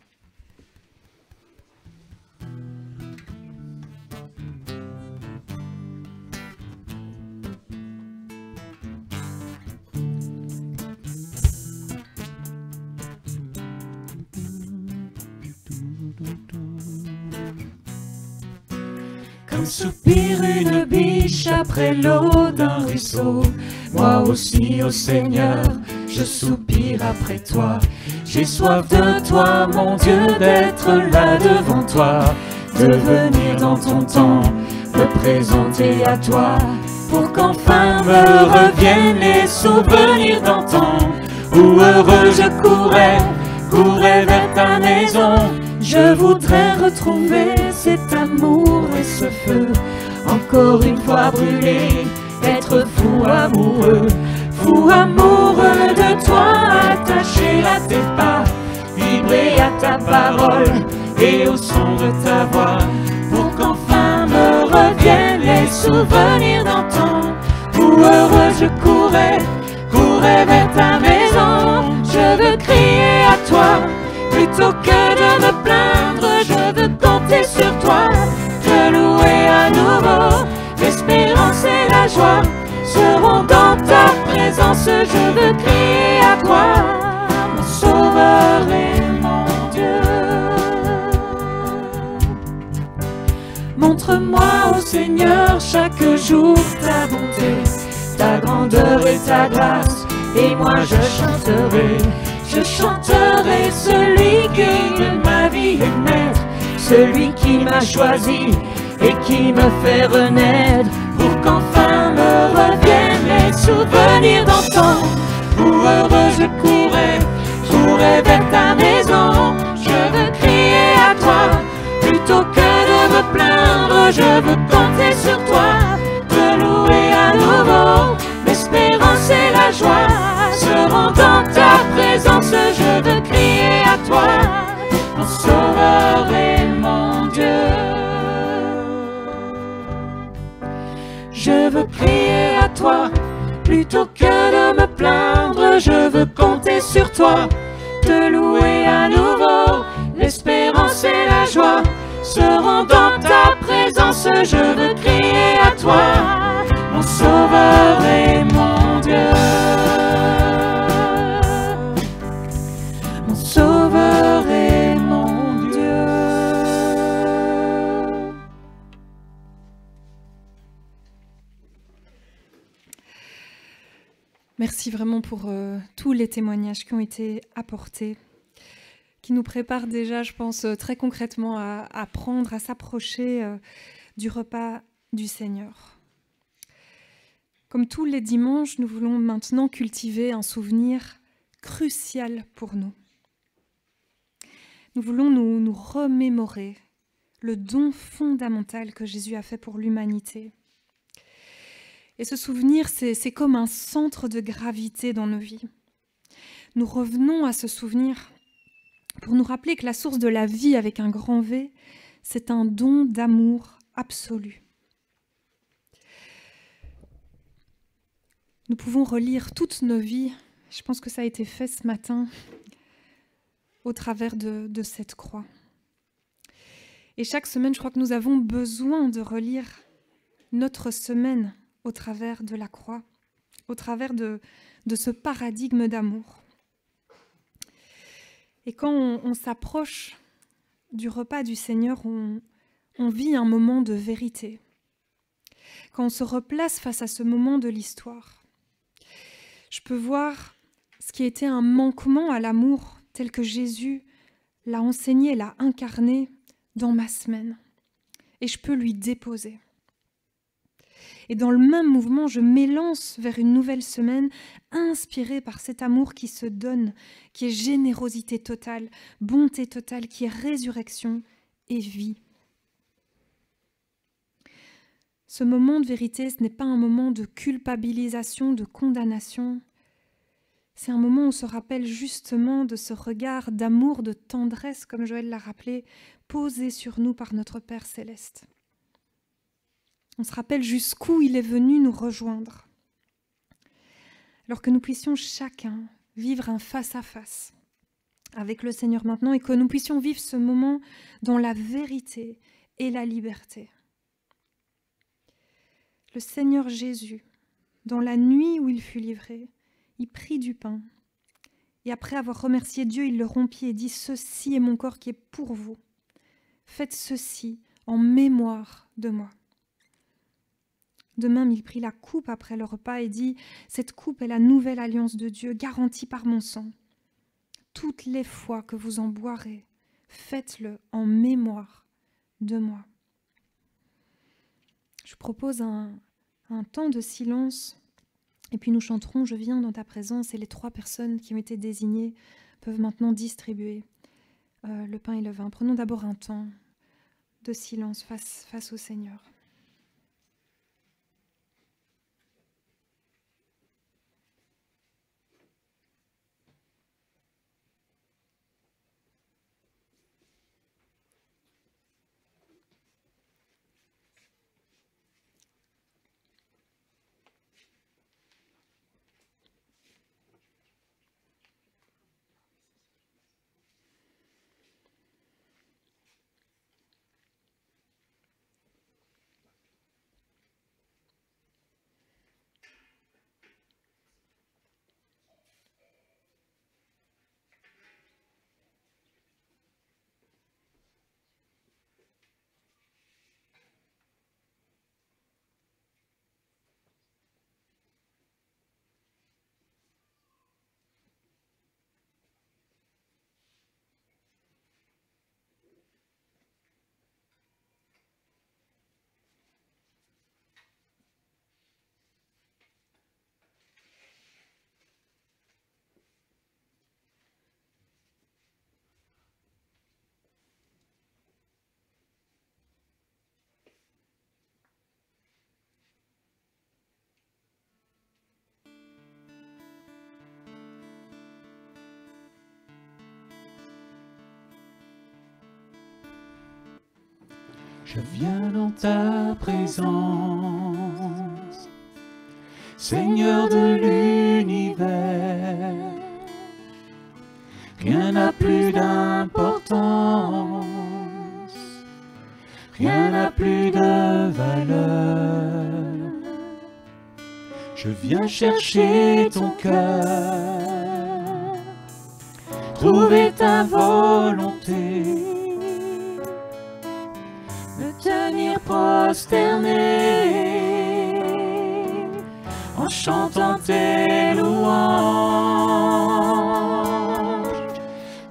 Comme soupire une biche après l'eau d'un ruisseau, moi aussi, ô Seigneur, je soupire après toi. J'ai soif de toi, mon Dieu, d'être là devant toi, de venir dans ton temps, me présenter à toi, pour qu'enfin me reviennent les souvenirs d'antan, où heureux je courais vers ta maison. Je voudrais retrouver cet amour et ce feu, encore une fois brûlé, être fou amoureux de toi, attaché à tes pas, vibrer à ta parole et au son de ta voix, pour qu'enfin me reviennent les souvenirs d'antan, où heureux je courais vers ta maison. Je veux crier à toi, plutôt que de me plaindre, je veux compter sur toi, te louer à nouveau. L'espérance et la joie seront dans ta présence. Je veux crier à toi, mon Sauveur et mon Dieu. Montre-moi, ô Seigneur, chaque jour ta bonté, ta grandeur et ta grâce, et moi je chanterai celui qui de ma vie est maître, celui qui m'a choisi et qui me fait renaître, pour qu'enfin me reviennent les souvenirs d'antan, où heureux je courais vers ta maison. Je veux crier à toi, plutôt que de me plaindre, je veux compter sur toi, te louer à nouveau. L'espérance et la joie seront dans ta présence. Je veux crier à toi, mon Sauveur et mon Dieu. Je veux crier à toi, plutôt que de me plaindre, je veux compter sur toi, te louer à nouveau. L'espérance et la joie seront dans ta présence. Je veux crier à toi, mon Sauveur et mon Dieu. Mon Sauveur et mon Dieu. Merci vraiment pour tous les témoignages qui ont été apportés, qui nous préparent déjà, je pense, très concrètement à prendre, à s'approcher du repas du Seigneur. Comme tous les dimanches, nous voulons maintenant cultiver un souvenir crucial pour nous. Nous voulons nous remémorer le don fondamental que Jésus a fait pour l'humanité. Et ce souvenir, c'est comme un centre de gravité dans nos vies. Nous revenons à ce souvenir pour nous rappeler que la source de la vie avec un grand V, c'est un don d'amour absolu. Nous pouvons relire toutes nos vies, je pense que ça a été fait ce matin, au travers de cette croix. Et chaque semaine, je crois que nous avons besoin de relire notre semaine au travers de la croix, au travers de ce paradigme d'amour. Et quand on s'approche du repas du Seigneur, on vit un moment de vérité. Quand on se replace face à ce moment de l'histoire, Je peux voir ce qui était un manquement à l'amour tel que Jésus l'a enseigné, l'a incarné dans ma semaine. Et je peux lui déposer. Et dans le même mouvement, je m'élance vers une nouvelle semaine, inspirée par cet amour qui se donne, qui est générosité totale, bonté totale, qui est résurrection et vie. Ce moment de vérité, ce n'est pas un moment de culpabilisation, de condamnation. C'est un moment où on se rappelle justement de ce regard d'amour, de tendresse, comme Joël l'a rappelé, posé sur nous par notre Père céleste. On se rappelle jusqu'où il est venu nous rejoindre. Alors que nous puissions chacun vivre un face-à-face avec le Seigneur maintenant et que nous puissions vivre ce moment dans la vérité et la liberté. Le Seigneur Jésus, dans la nuit où il fut livré, il prit du pain et après avoir remercié Dieu, il le rompit et dit « Ceci est mon corps qui est pour vous. Faites ceci en mémoire de moi. » De même, il prit la coupe après le repas et dit « Cette coupe est la nouvelle alliance de Dieu, garantie par mon sang. Toutes les fois que vous en boirez, faites-le en mémoire de moi. » Je propose un temps de silence et puis nous chanterons « Je viens dans ta présence » et les 3 personnes qui ont été désignées peuvent maintenant distribuer le pain et le vin. Prenons d'abord un temps de silence face au Seigneur. Je viens dans ta présence, Seigneur de l'univers. Rien n'a plus d'importance, rien n'a plus de valeur. Je viens chercher ton cœur, trouver ta volonté, tenir prosterné en chantant tes louanges.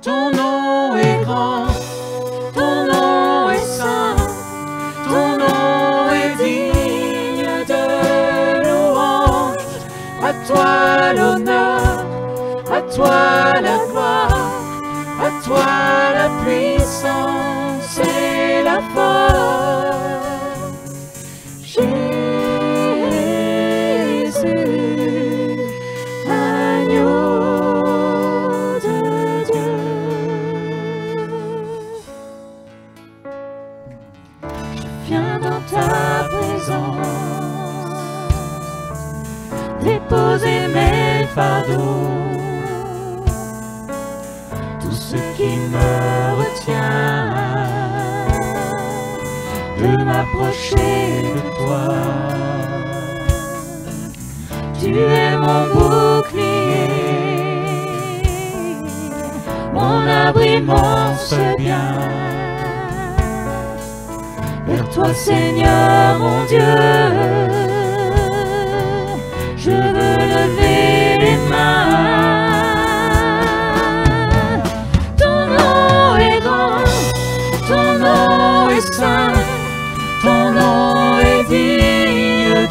Ton nom est grand, ton nom est saint, ton nom est digne de louange. À toi l'honneur, à toi la gloire, à toi la puissance et la force. Déposer mes fardeaux, tout ce qui me retient de m'approcher de toi. Tu es mon bouclier, mon abri, mon seul bien. Vers toi, Seigneur mon Dieu, je veux lever les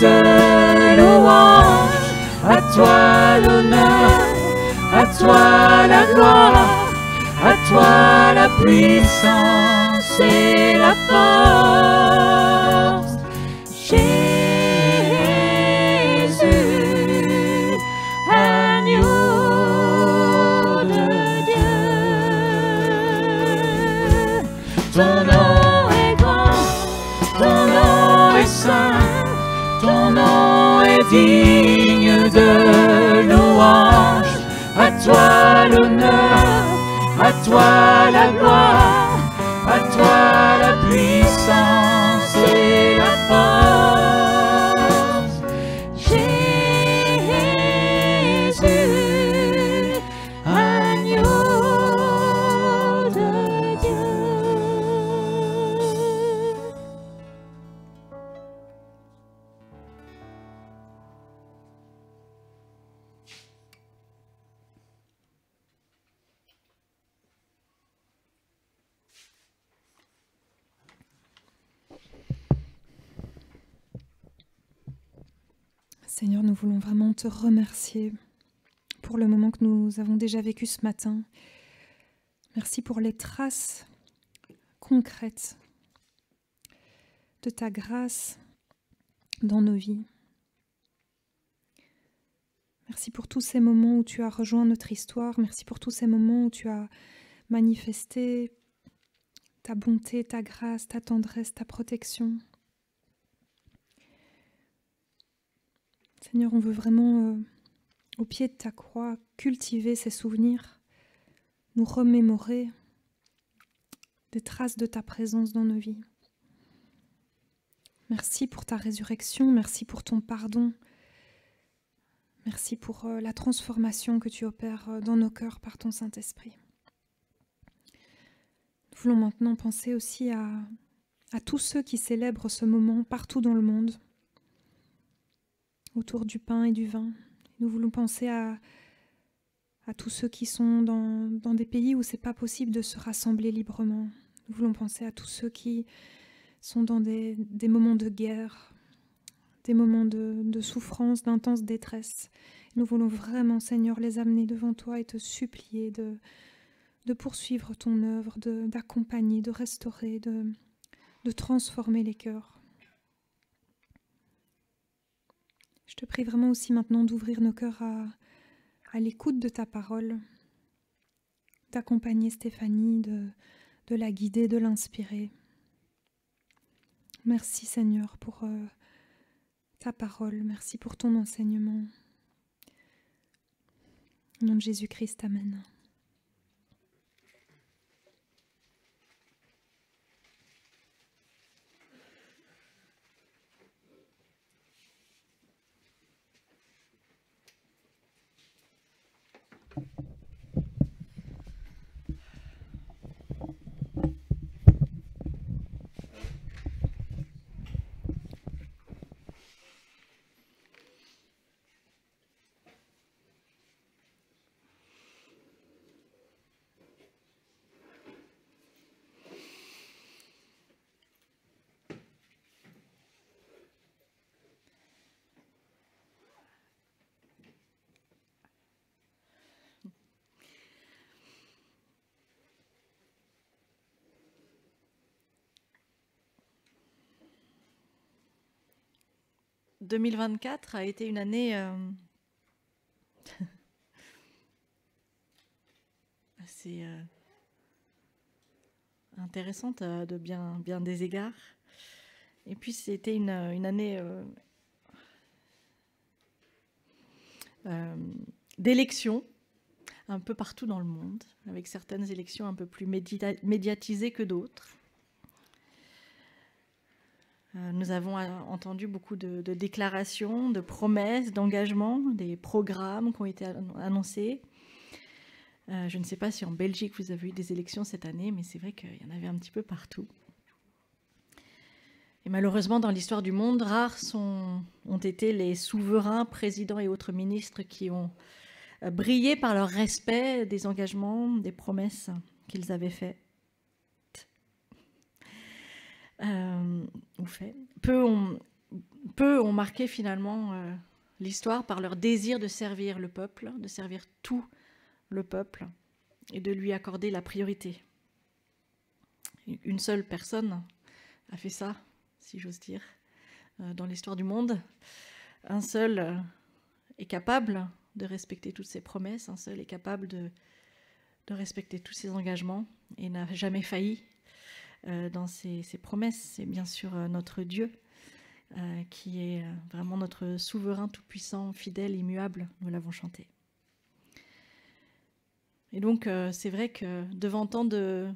de louange, à toi l'honneur, à toi la gloire, à toi la puissance et la force. Jésus, agneau de Dieu, ton nom est grand, ton nom est saint, ton nom est digne de louange. À toi l'honneur, à toi la gloire, à toi la puissance et la force. Jésus, agneau de Dieu. Seigneur, nous voulons vraiment te remercier pour le moment que nous avons déjà vécu ce matin. Merci pour les traces concrètes de ta grâce dans nos vies. Merci pour tous ces moments où tu as rejoint notre histoire. Merci pour tous ces moments où tu as manifesté ta bonté, ta grâce, ta tendresse, ta protection. Seigneur, on veut vraiment, au pied de ta croix, cultiver ces souvenirs, nous remémorer des traces de ta présence dans nos vies. Merci pour ta résurrection, merci pour ton pardon, merci pour la transformation que tu opères dans nos cœurs par ton Saint-Esprit. Nous voulons maintenant penser aussi à tous ceux qui célèbrent ce moment partout dans le monde, autour du pain et du vin. Nous voulons penser à tous ceux qui sont dans des pays où ce n'est pas possible de se rassembler librement. Nous voulons penser à tous ceux qui sont dans des moments de guerre, des moments de souffrance, d'intense détresse. Nous voulons vraiment, Seigneur, les amener devant toi et te supplier de poursuivre ton œuvre, d'accompagner, de restaurer, de transformer les cœurs. Je te prie vraiment aussi maintenant d'ouvrir nos cœurs à l'écoute de ta parole, d'accompagner Stéphanie, de la guider, de l'inspirer. Merci Seigneur pour ta parole, merci pour ton enseignement. Au nom de Jésus-Christ, amen. « 2024 a été une année assez intéressante de bien des égards. Et puis c'était une année d'élections un peu partout dans le monde, avec certaines élections un peu plus médiatisées que d'autres. Nous avons entendu beaucoup de déclarations, de promesses, d'engagements, des programmes qui ont été annoncés. Je ne sais pas si en Belgique vous avez eu des élections cette année, mais c'est vrai qu'il y en avait un petit peu partout. Et malheureusement, dans l'histoire du monde, rares ont été les souverains, présidents et autres ministres qui ont brillé par leur respect des engagements, des promesses qu'ils avaient faites. Peu ont peu ont marqué finalement l'histoire par leur désir de servir le peuple, de servir tout le peuple et de lui accorder la priorité. Une seule personne a fait ça, si j'ose dire, dans l'histoire du monde. Un seul est capable de respecter toutes ses promesses, un seul est capable de respecter tous ses engagements et n'a jamais failli dans ses promesses. C'est bien sûr notre Dieu qui est vraiment notre souverain tout-puissant, fidèle, immuable. Nous l'avons chanté. Et donc, c'est vrai que devant tant de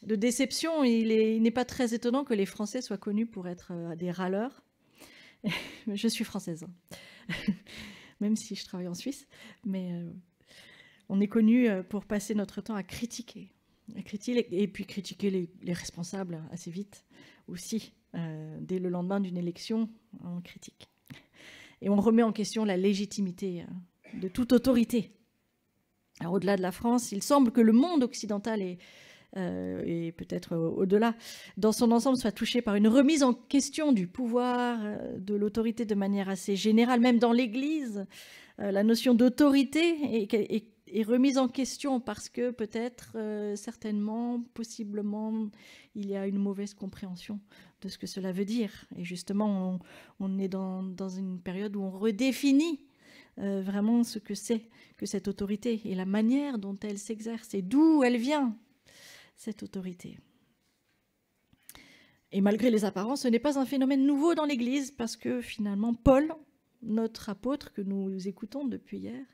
déception, il n'est pas très étonnant que les Français soient connus pour être des râleurs. Je suis française, même si je travaille en Suisse, mais on est connus pour passer notre temps à critiquer et puis critiquer les responsables assez vite aussi. Dès le lendemain d'une élection, on critique. Et on remet en question la légitimité de toute autorité. Alors, au-delà de la France, il semble que le monde occidental et peut-être au-delà, dans son ensemble, soit touché par une remise en question du pouvoir, de l'autorité de manière assez générale. Même dans l'Église, la notion d'autorité est remise en question parce que peut-être, certainement, possiblement, il y a une mauvaise compréhension de ce que cela veut dire. Et justement, on est dans une période où on redéfinit vraiment ce que c'est que cette autorité et la manière dont elle s'exerce et d'où elle vient, cette autorité. Et malgré les apparences, ce n'est pas un phénomène nouveau dans l'Église parce que finalement, Paul, notre apôtre que nous écoutons depuis hier,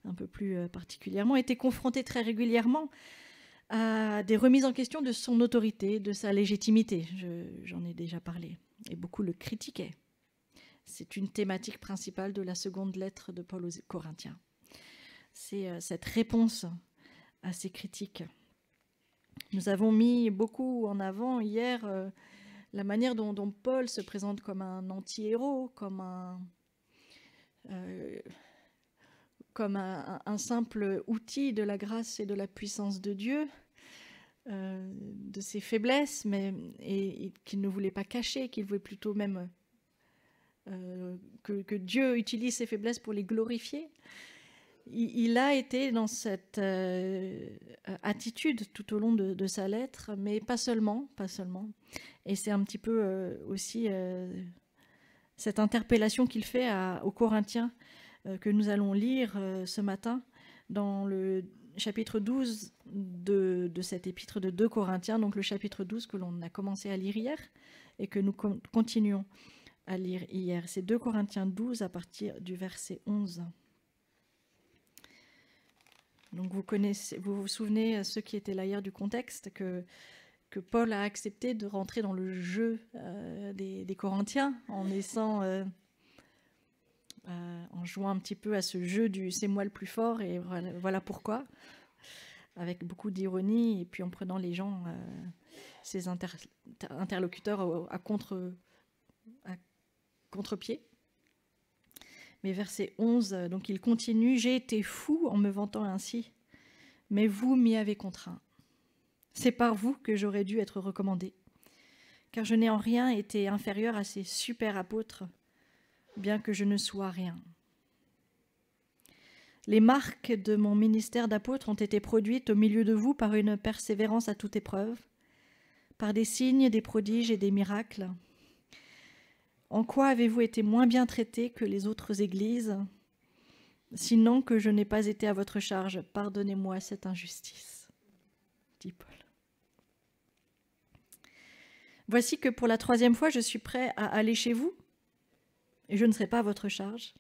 un peu plus particulièrement, était confronté très régulièrement à des remises en question de son autorité, de sa légitimité. J'en ai déjà parlé. Et beaucoup le critiquaient. C'est une thématique principale de la seconde lettre de Paul aux Corinthiens. C'est cette réponse à ces critiques. Nous avons mis beaucoup en avant hier la manière dont Paul se présente comme un anti-héros, comme un simple outil de la grâce et de la puissance de Dieu, de ses faiblesses, et qu'il ne voulait pas cacher, qu'il voulait plutôt même que Dieu utilise ses faiblesses pour les glorifier. Il a été dans cette attitude tout au long de sa lettre, mais pas seulement. Et c'est un petit peu aussi cette interpellation qu'il fait aux Corinthiens que nous allons lire ce matin dans le chapitre 12 de cette épître de 2 Corinthiens, donc le chapitre 12 que l'on a commencé à lire hier et que nous continuons à lire hier. C'est 2 Corinthiens 12 à partir du verset 11. Donc vous vous souvenez, ceux qui étaient là hier, du contexte, que Paul a accepté de rentrer dans le jeu des Corinthiens en jouant un petit peu à ce jeu du « c'est moi le plus fort » et voilà pourquoi, avec beaucoup d'ironie et puis en prenant les gens, ses interlocuteurs à contre-pied. Mais verset 11, donc il continue « J'ai été fou en me vantant ainsi, mais vous m'y avez contraint. C'est par vous que j'aurais dû être recommandé, car je n'ai en rien été inférieur à ces super apôtres, bien que je ne sois rien. Les marques de mon ministère d'apôtre ont été produites au milieu de vous par une persévérance à toute épreuve, par des signes, des prodiges et des miracles. En quoi avez-vous été moins bien traités que les autres églises, sinon que je n'ai pas été à votre charge? Pardonnez-moi cette injustice, dit Paul. Voici que pour la 3e fois, je suis prêt à aller chez vous, et je ne serai pas à votre charge,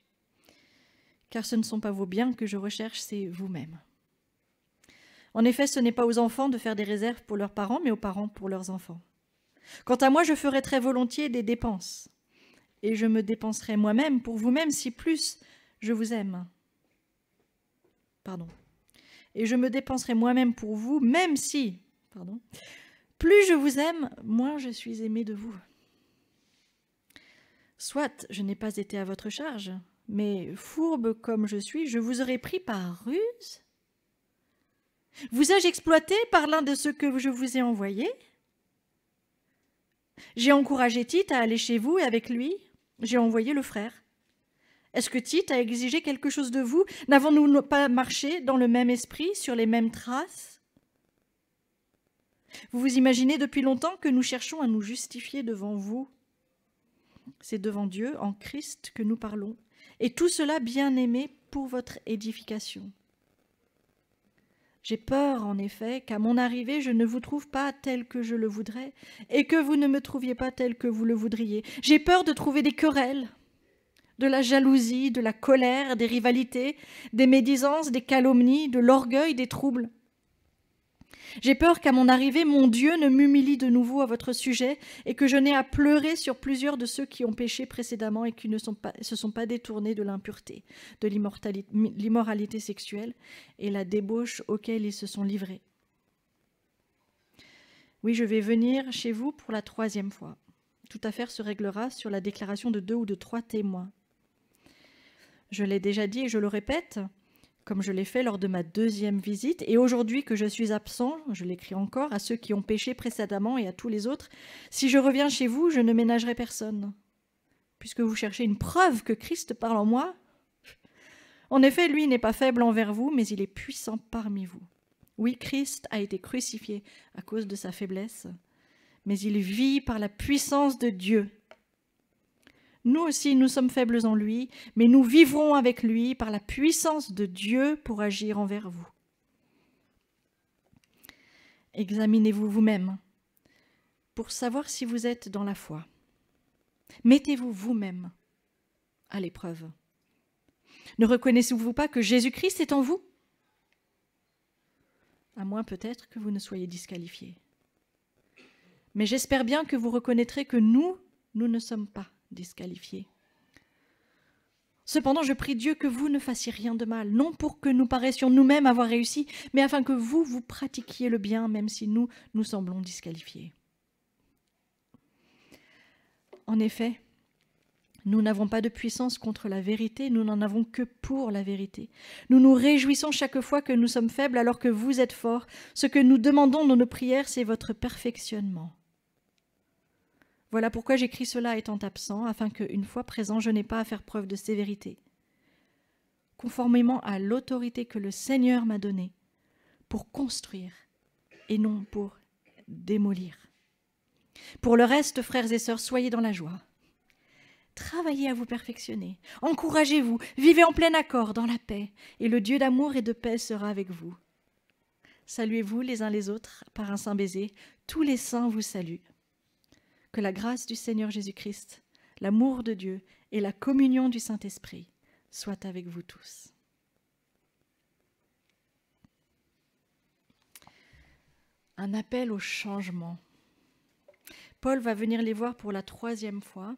car ce ne sont pas vos biens que je recherche, c'est vous-même. En effet, ce n'est pas aux enfants de faire des réserves pour leurs parents, mais aux parents pour leurs enfants. Quant à moi, je ferai très volontiers des dépenses, et je me dépenserai moi-même pour vous-même si plus je vous aime. Et je me dépenserai moi-même pour vous, même si, plus je vous aime, moins je suis aimé de vous. Soit je n'ai pas été à votre charge, mais fourbe comme je suis, je vous aurais pris par ruse. Vous ai-je exploité par l'un de ceux que je vous ai envoyés? J'ai encouragé Tite à aller chez vous et avec lui, j'ai envoyé le frère. Est-ce que Tite a exigé quelque chose de vous? N'avons-nous pas marché dans le même esprit, sur les mêmes traces? Vous vous imaginez depuis longtemps que nous cherchons à nous justifier devant vous. C'est devant Dieu, en Christ, que nous parlons. Et tout cela, bien-aimé, pour votre édification. J'ai peur, en effet, qu'à mon arrivée, je ne vous trouve pas tel que je le voudrais, et que vous ne me trouviez pas tel que vous le voudriez. J'ai peur de trouver des querelles, de la jalousie, de la colère, des rivalités, des médisances, des calomnies, de l'orgueil, des troubles. J'ai peur qu'à mon arrivée, mon Dieu ne m'humilie de nouveau à votre sujet et que je n'ai à pleurer sur plusieurs de ceux qui ont péché précédemment et qui ne se sont pas détournés de l'impureté, de l'immoralité sexuelle et la débauche auxquelles ils se sont livrés. Oui, je vais venir chez vous pour la 3e fois. Toute affaire se réglera sur la déclaration de 2 ou de 3 témoins. Je l'ai déjà dit et je le répète, comme je l'ai fait lors de ma 2e visite, et aujourd'hui que je suis absent, je l'écris encore, à ceux qui ont péché précédemment et à tous les autres, si je reviens chez vous, je ne ménagerai personne. Puisque vous cherchez une preuve que Christ parle en moi, en effet, lui n'est pas faible envers vous, mais il est puissant parmi vous. Oui, Christ a été crucifié à cause de sa faiblesse, mais il vit par la puissance de Dieu. Nous aussi, nous sommes faibles en lui, mais nous vivrons avec lui par la puissance de Dieu pour agir envers vous. Examinez-vous vous-même pour savoir si vous êtes dans la foi. Mettez-vous vous-même à l'épreuve. Ne reconnaissez-vous pas que Jésus-Christ est en vous? À moins peut-être que vous ne soyez disqualifiés. Mais j'espère bien que vous reconnaîtrez que nous ne sommes pas disqualifiés. Cependant, je prie Dieu que vous ne fassiez rien de mal, non pour que nous paraissions nous-mêmes avoir réussi, mais afin que vous pratiquiez le bien, même si nous semblons disqualifiés. En effet, nous n'avons pas de puissance contre la vérité, nous n'en avons que pour la vérité. Nous nous réjouissons chaque fois que nous sommes faibles alors que vous êtes forts. Ce que nous demandons dans nos prières, c'est votre perfectionnement. Voilà pourquoi j'écris cela étant absent, afin qu'une fois présent, je n'ai pas à faire preuve de sévérité, conformément à l'autorité que le Seigneur m'a donnée, pour construire et non pour démolir. Pour le reste, frères et sœurs, soyez dans la joie. Travaillez à vous perfectionner, encouragez-vous, vivez en plein accord dans la paix, et le Dieu d'amour et de paix sera avec vous. Saluez-vous les uns les autres par un saint baiser, tous les saints vous saluent. Que la grâce du Seigneur Jésus-Christ, l'amour de Dieu et la communion du Saint-Esprit soient avec vous tous. Un appel au changement. Paul va venir les voir pour la 3e fois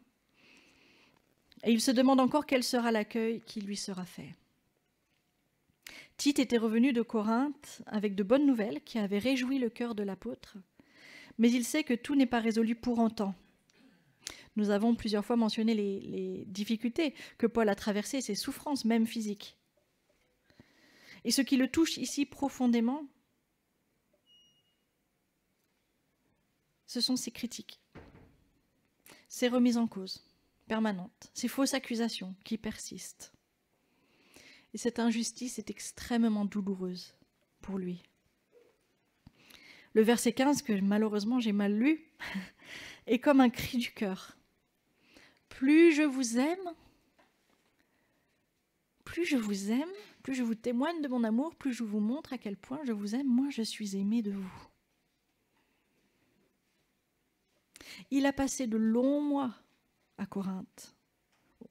et il se demande encore quel sera l'accueil qui lui sera fait. Tite était revenu de Corinthe avec de bonnes nouvelles qui avaient réjoui le cœur de l'apôtre. Mais il sait que tout n'est pas résolu pour autant. Nous avons plusieurs fois mentionné les difficultés que Paul a traversées, ses souffrances, même physiques. Et ce qui le touche ici profondément, ce sont ses critiques, ses remises en cause permanentes, ces fausses accusations qui persistent. Et cette injustice est extrêmement douloureuse pour lui. Le verset 15, que malheureusement j'ai mal lu, est comme un cri du cœur. Plus je vous aime, plus je vous témoigne de mon amour, plus je vous montre à quel point je vous aime, moi je suis aimé de vous. Il a passé de longs mois à Corinthe,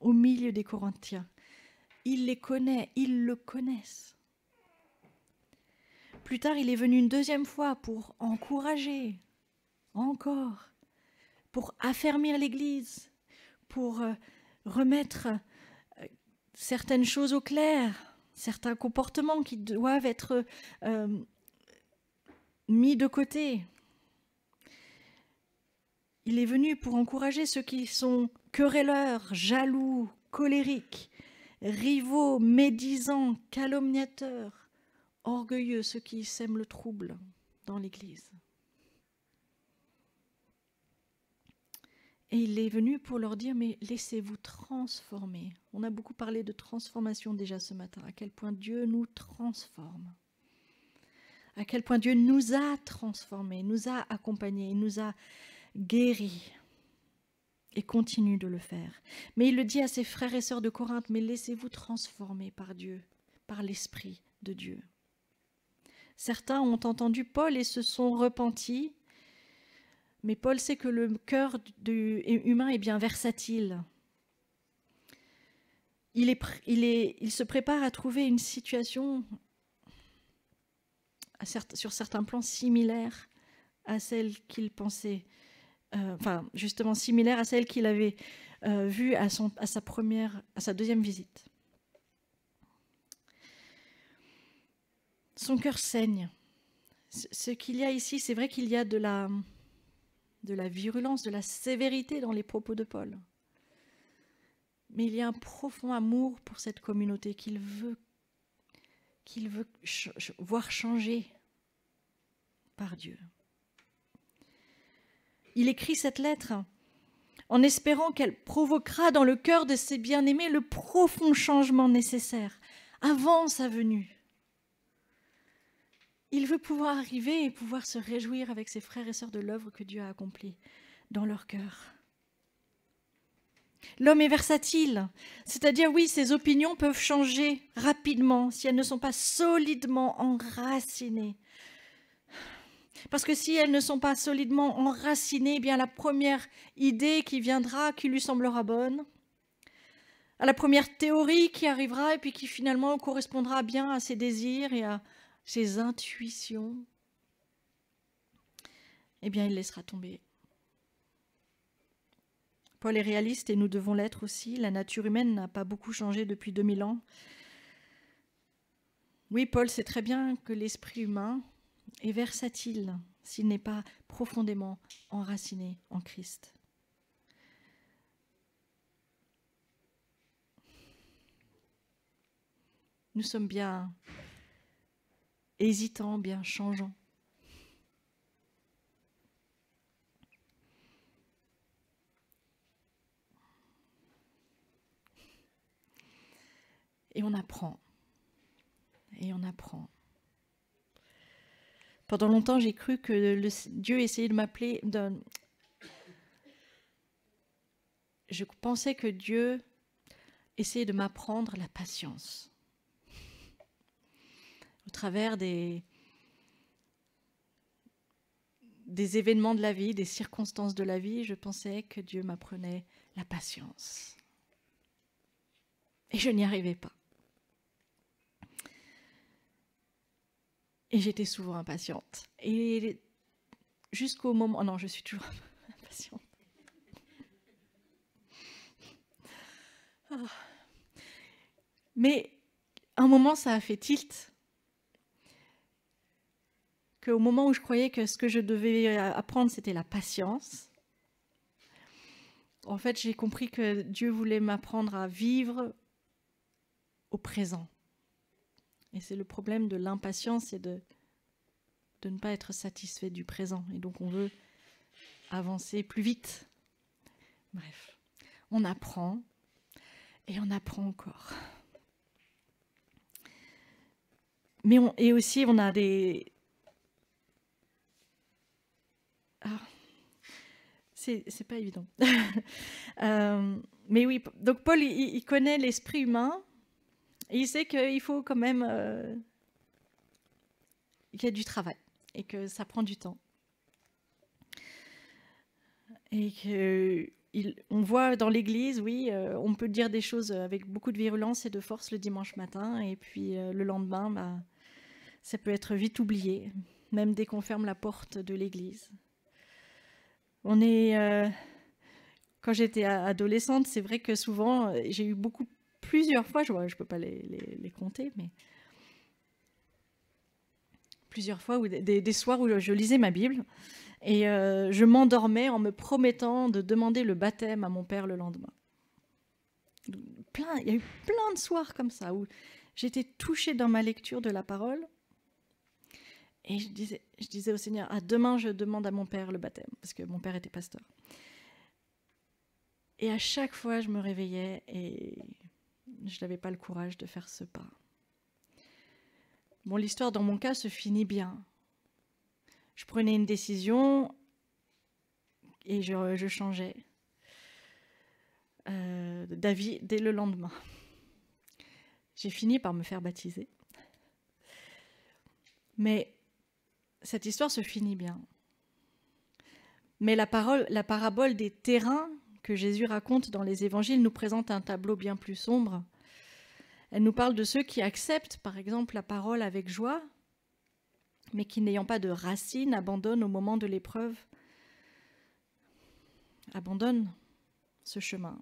au milieu des Corinthiens. Il les connaît, ils le connaissent. Plus tard, il est venu une 2e fois pour encourager, encore, pour affermir l'Église, pour remettre certaines choses au clair, certains comportements qui doivent être mis de côté. Il est venu pour encourager ceux qui sont querelleurs, jaloux, colériques, rivaux, médisants, calomniateurs, orgueilleux, ceux qui sèment le trouble dans l'Église. Et il est venu pour leur dire, mais laissez-vous transformer. On a beaucoup parlé de transformation déjà ce matin, à quel point Dieu nous transforme. À quel point Dieu nous a transformés, nous a accompagnés, nous a guéris et continue de le faire. Mais il le dit à ses frères et sœurs de Corinthe, mais laissez-vous transformer par Dieu, par l'Esprit de Dieu. Certains ont entendu Paul et se sont repentis, mais Paul sait que le cœur humain est bien versatile. Il se prépare à trouver une situation sur certains plans similaire à celle qu'il pensait, justement similaire à celle qu'il avait vue à sa deuxième visite. Son cœur saigne. Ce qu'il y a ici, c'est vrai qu'il y a de la virulence, de la sévérité dans les propos de Paul. Mais il y a un profond amour pour cette communauté qu'il veut voir changer par Dieu. Il écrit cette lettre en espérant qu'elle provoquera dans le cœur de ses bien-aimés le profond changement nécessaire avant sa venue. Il veut pouvoir arriver et pouvoir se réjouir avec ses frères et sœurs de l'œuvre que Dieu a accomplie dans leur cœur. L'homme est versatile, c'est-à-dire oui, ses opinions peuvent changer rapidement si elles ne sont pas solidement enracinées. Parce que si elles ne sont pas solidement enracinées, eh bien la première idée qui viendra, qui lui semblera bonne, à la première théorie qui arrivera et puis qui finalement correspondra bien à ses désirs et à ses intuitions, eh bien il laissera tomber. Paul est réaliste et nous devons l'être aussi. La nature humaine n'a pas beaucoup changé depuis 2000 ans. Oui, Paul sait très bien que l'esprit humain est versatile s'il n'est pas profondément enraciné en Christ. Nous sommes bien hésitants, bien changeants. Et on apprend. Et on apprend. Pendant longtemps, j'ai cru que Dieu essayait de m'appeler. Je pensais que Dieu essayait de m'apprendre la patience. Au travers des événements de la vie, des circonstances de la vie, je pensais que Dieu m'apprenait la patience. Et je n'y arrivais pas. Et j'étais souvent impatiente. Et jusqu'au moment... Oh non, je suis toujours impatiente. Oh. Mais à un moment, ça a fait tilt. Qu'au moment où je croyais que ce que je devais apprendre, c'était la patience, en fait, j'ai compris que Dieu voulait m'apprendre à vivre au présent. Et c'est le problème de l'impatience, c'est de ne pas être satisfait du présent. Et donc on veut avancer plus vite. Bref, on apprend et on apprend encore. Mais aussi on a des... Ah, c'est pas évident. Mais oui, donc Paul, il connaît l'esprit humain. Et il sait qu'il faut quand même qu'il y a du travail et que ça prend du temps. Et qu'on voit dans l'Église, oui, on peut dire des choses avec beaucoup de virulence et de force le dimanche matin, et puis le lendemain, ça peut être vite oublié, même dès qu'on ferme la porte de l'Église. Quand j'étais adolescente, c'est vrai que souvent, j'ai eu plusieurs fois, je ne peux pas les compter, mais plusieurs fois, des soirs où je lisais ma Bible et je m'endormais en me promettant de demander le baptême à mon père le lendemain. Il y a eu plein de soirs comme ça où j'étais touchée dans ma lecture de la parole et je disais au Seigneur, demain je demande à mon père le baptême, parce que mon père était pasteur. Et à chaque fois, je me réveillais et je n'avais pas le courage de faire ce pas. Bon, l'histoire, dans mon cas, se finit bien. Je prenais une décision et je changeais d'avis dès le lendemain. J'ai fini par me faire baptiser. Mais cette histoire se finit bien. Mais la parabole des terrains que Jésus raconte dans les évangiles nous présente un tableau bien plus sombre. Elle nous parle de ceux qui acceptent, par exemple, la parole avec joie, mais qui, n'ayant pas de racines, abandonnent au moment de l'épreuve, abandonnent ce chemin.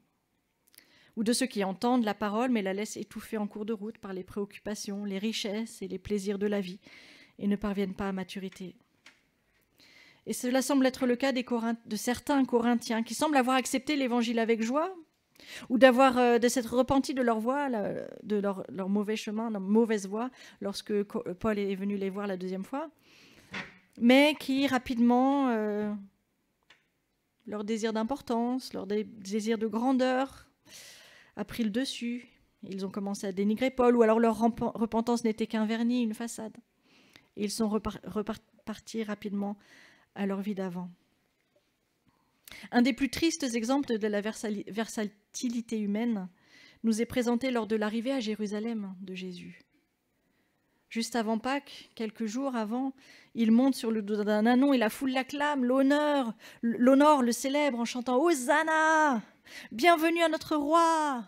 Ou de ceux qui entendent la parole, mais la laissent étouffer en cours de route par les préoccupations, les richesses et les plaisirs de la vie, et ne parviennent pas à maturité. Et cela semble être le cas de certains Corinthiens qui semblent avoir accepté l'évangile avec joie, ou de s'être repentis de leur voie, de leur mauvais chemin, leur mauvaise voie, lorsque Paul est venu les voir la deuxième fois, mais qui rapidement, leur désir d'importance, leur désir de grandeur a pris le dessus. Ils ont commencé à dénigrer Paul, ou alors leur repentance n'était qu'un vernis, une façade. Et ils sont repartis rapidement à leur vie d'avant. Un des plus tristes exemples de la versatilité humaine nous est présenté lors de l'arrivée à Jérusalem de Jésus. Juste avant Pâques, quelques jours avant, il monte sur le dos d'un ânon et la foule l'acclame, l'honneur, le célèbre en chantant « Hosanna ! Bienvenue à notre roi !»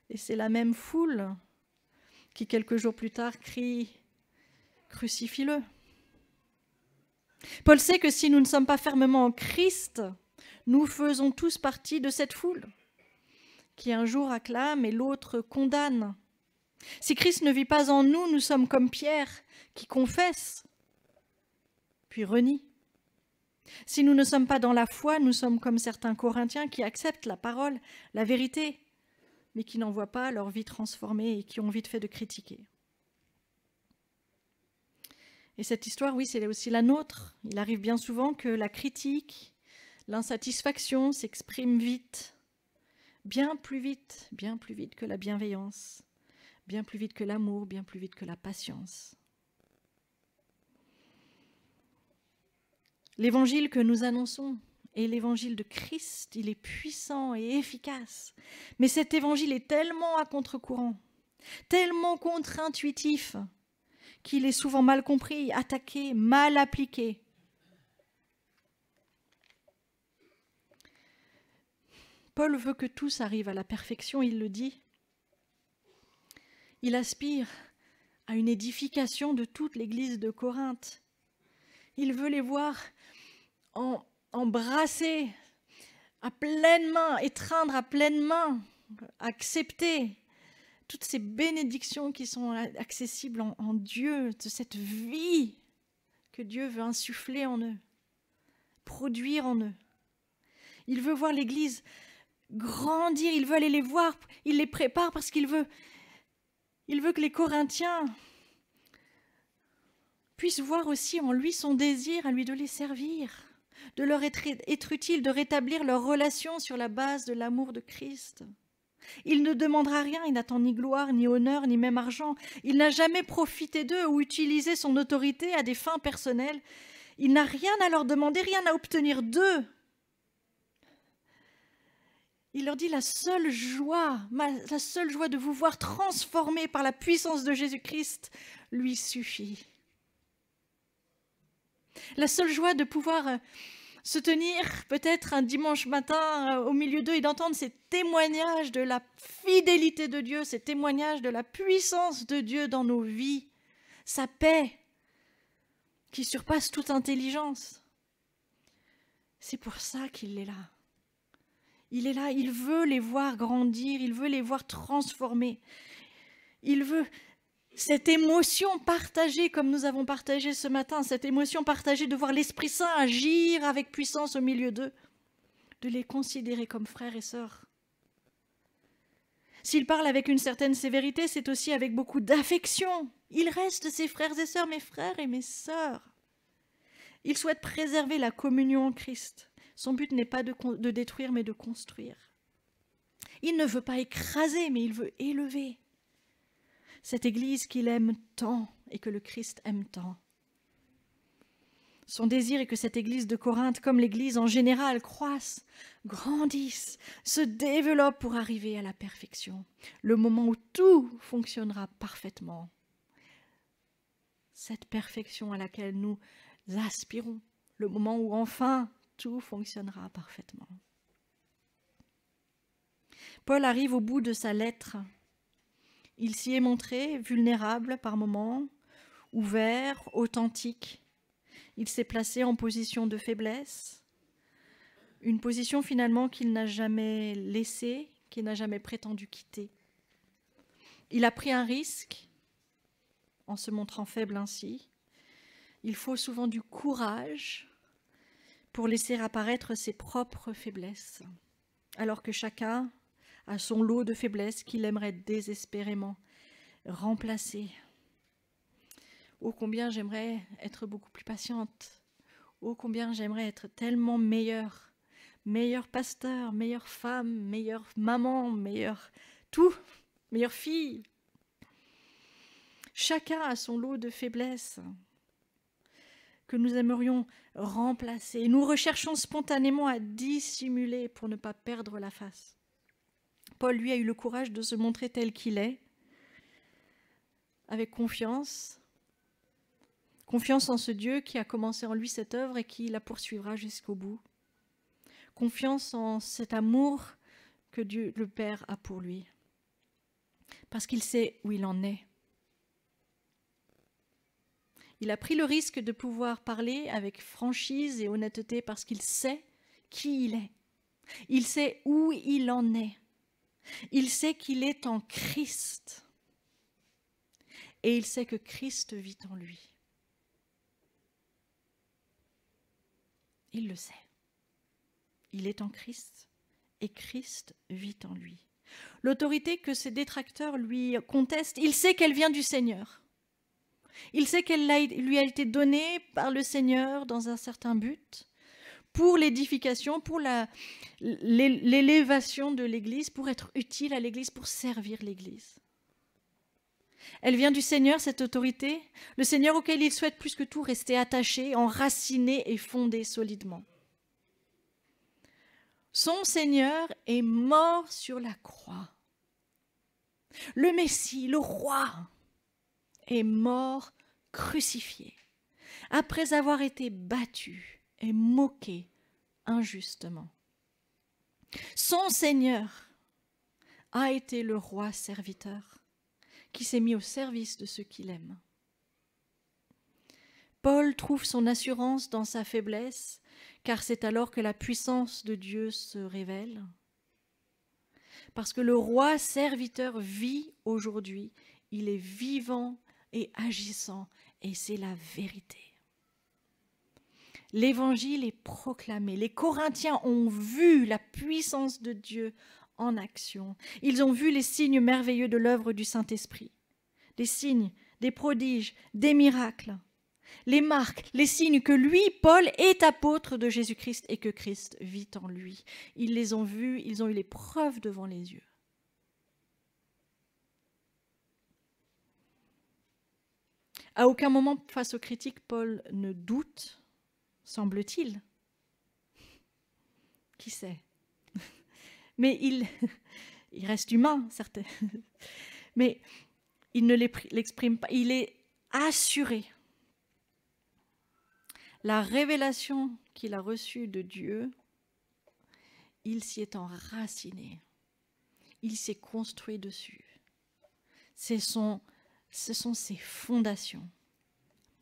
Et c'est la même foule qui, quelques jours plus tard, crie « Crucifie-le !» Paul sait que si nous ne sommes pas fermement en Christ, nous faisons tous partie de cette foule qui un jour acclame et l'autre condamne. Si Christ ne vit pas en nous, nous sommes comme Pierre qui confesse, puis renie. Si nous ne sommes pas dans la foi, nous sommes comme certains Corinthiens qui acceptent la parole, la vérité, mais qui n'en voient pas leur vie transformée et qui ont vite fait de critiquer. Et cette histoire, oui, c'est aussi la nôtre. Il arrive bien souvent que la critique, l'insatisfaction s'expriment vite, bien plus vite que la bienveillance, bien plus vite que l'amour, bien plus vite que la patience. L'évangile que nous annonçons est l'évangile de Christ. Il est puissant et efficace. Mais cet évangile est tellement à contre-courant, tellement contre-intuitif, qu'il est souvent mal compris, attaqué, mal appliqué. Paul veut que tous arrivent à la perfection, il le dit. Il aspire à une édification de toute l'église de Corinthe. Il veut les voir embrasser à pleine main, étreindre à pleine main, accepter toutes ces bénédictions qui sont accessibles en Dieu, de cette vie que Dieu veut insuffler en eux, produire en eux. Il veut voir l'Église grandir, il veut aller les voir, il les prépare parce qu'il veut que les Corinthiens puissent voir aussi en lui son désir à lui de les servir, de leur être utile, de rétablir leur relation sur la base de l'amour de Christ. Il ne demandera rien, il n'attend ni gloire, ni honneur, ni même argent. Il n'a jamais profité d'eux ou utilisé son autorité à des fins personnelles. Il n'a rien à leur demander, rien à obtenir d'eux. Il leur dit la seule joie de vous voir transformés par la puissance de Jésus-Christ lui suffit. La seule joie de pouvoir se tenir peut-être un dimanche matin au milieu d'eux et d'entendre ces témoignages de la fidélité de Dieu, ces témoignages de la puissance de Dieu dans nos vies, sa paix qui surpasse toute intelligence. C'est pour ça qu'il est là. Il est là, il veut les voir grandir, il veut les voir transformer. Il veut cette émotion partagée, comme nous avons partagé ce matin, cette émotion partagée de voir l'Esprit Saint agir avec puissance au milieu d'eux, de les considérer comme frères et sœurs. S'il parle avec une certaine sévérité, c'est aussi avec beaucoup d'affection. Il reste ses frères et sœurs, mes frères et mes sœurs. Il souhaite préserver la communion en Christ, Son but n'est pas de détruire, mais de construire. Il ne veut pas écraser, mais il veut élever. Cette Église qu'il aime tant et que le Christ aime tant. Son désir est que cette Église de Corinthe, comme l'Église en général, croisse, grandisse, se développe pour arriver à la perfection. Le moment où tout fonctionnera parfaitement. Cette perfection à laquelle nous aspirons. Le moment où enfin tout fonctionnera parfaitement. Paul arrive au bout de sa lettre. Il s'y est montré vulnérable par moments, ouvert, authentique. Il s'est placé en position de faiblesse, une position finalement qu'il n'a jamais laissée, qu'il n'a jamais prétendu quitter. Il a pris un risque en se montrant faible ainsi. Il faut souvent du courage pour laisser apparaître ses propres faiblesses, alors que chacun a son lot de faiblesses qu'il aimerait désespérément remplacer. Oh, combien j'aimerais être beaucoup plus patiente. Oh, combien j'aimerais être tellement meilleure. Meilleure pasteur, meilleure femme, meilleure maman, meilleure tout, meilleure fille. Chacun a son lot de faiblesses que nous aimerions remplacer. Nous recherchons spontanément à dissimuler pour ne pas perdre la face. Paul, lui, a eu le courage de se montrer tel qu'il est, avec confiance. Confiance en ce Dieu qui a commencé en lui cette œuvre et qui la poursuivra jusqu'au bout. Confiance en cet amour que Dieu, le Père, a pour lui. Parce qu'il sait où il en est. Il a pris le risque de pouvoir parler avec franchise et honnêteté parce qu'il sait qui il est. Il sait où il en est. Il sait qu'il est en Christ. Et il sait que Christ vit en lui. Il le sait. Il est en Christ et Christ vit en lui. L'autorité que ses détracteurs lui contestent, il sait qu'elle vient du Seigneur. Il sait qu'elle lui a été donnée par le Seigneur dans un certain but, pour l'édification, pour l'élévation de l'Église, pour être utile à l'Église, pour servir l'Église. Elle vient du Seigneur, cette autorité, le Seigneur auquel il souhaite plus que tout rester attaché, enraciné et fondé solidement. Son Seigneur est mort sur la croix. Le Messie, le roi, est mort crucifié, après avoir été battu et moqué injustement. Son Seigneur a été le roi serviteur qui s'est mis au service de ceux qu'il aime. Paul trouve son assurance dans sa faiblesse, car c'est alors que la puissance de Dieu se révèle. Parce que le roi serviteur vit aujourd'hui, il est vivant et agissant, et c'est la vérité. L'évangile est proclamé. Les Corinthiens ont vu la puissance de Dieu en action. Ils ont vu les signes merveilleux de l'œuvre du Saint-Esprit. Des signes, des prodiges, des miracles. Les marques, les signes que lui, Paul, est apôtre de Jésus-Christ et que Christ vit en lui. Ils les ont vus, ils ont eu les preuves devant les yeux. À aucun moment, face aux critiques, Paul ne doute, semble-t-il. Qui sait? Mais il reste humain, certes. Mais il ne l'exprime pas. Il est assuré. La révélation qu'il a reçue de Dieu, il s'y est enraciné. Il s'est construit dessus. Ce sont ses fondations.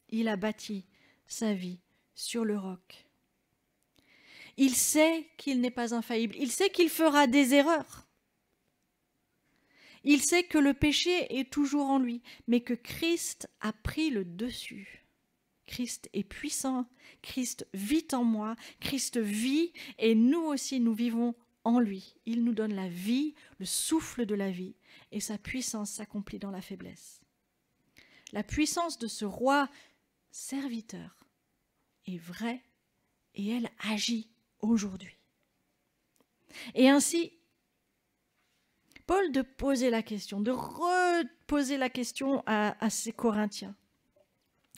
Il a bâti sa vie sur le roc. Il sait qu'il n'est pas infaillible. Il sait qu'il fera des erreurs. Il sait que le péché est toujours en lui, mais que Christ a pris le dessus. Christ est puissant, Christ vit en moi, Christ vit et nous aussi nous vivons en lui. Il nous donne la vie, le souffle de la vie et sa puissance s'accomplit dans la faiblesse. La puissance de ce roi serviteur est vraie et elle agit aujourd'hui. Et ainsi, Paul de poser la question, de reposer la question à ces Corinthiens.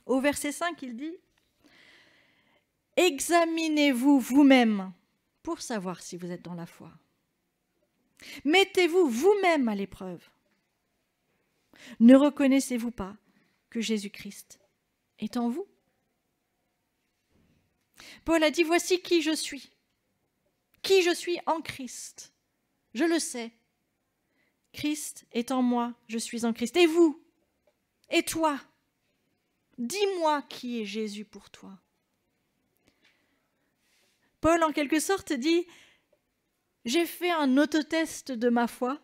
Au verset 5, il dit « Examinez-vous vous-même pour savoir si vous êtes dans la foi. Mettez-vous vous-même à l'épreuve. Ne reconnaissez-vous pas que Jésus-Christ est en vous ?» Paul a dit « Voici qui je suis en Christ. Je le sais. Christ est en moi, je suis en Christ. Et vous? Et toi? Dis-moi qui est Jésus pour toi. » Paul, en quelque sorte, dit « J'ai fait un autotest de ma foi. »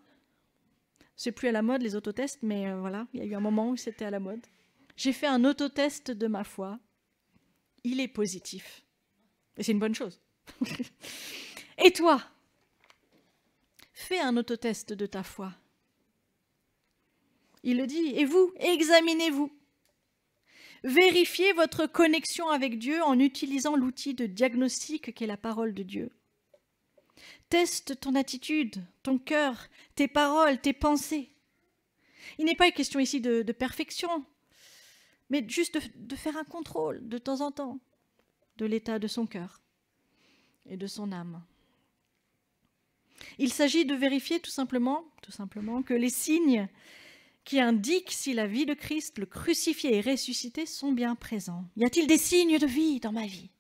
C'est plus à la mode, les autotests, mais voilà, il y a eu un moment où c'était à la mode. J'ai fait un autotest de ma foi. Il est positif. Et c'est une bonne chose. Et toi? Fais un autotest de ta foi. Il le dit, et vous, examinez-vous. Vérifiez votre connexion avec Dieu en utilisant l'outil de diagnostic qu'est la parole de Dieu. Teste ton attitude, ton cœur, tes paroles, tes pensées. Il n'est pas question ici de perfection, mais juste de faire un contrôle de temps en temps de l'état de son cœur et de son âme. Il s'agit de vérifier tout simplement que les signes qui indiquent si la vie de Christ, le crucifié et ressuscité, sont bien présents. Y a-t-il des signes de vie dans ma vie?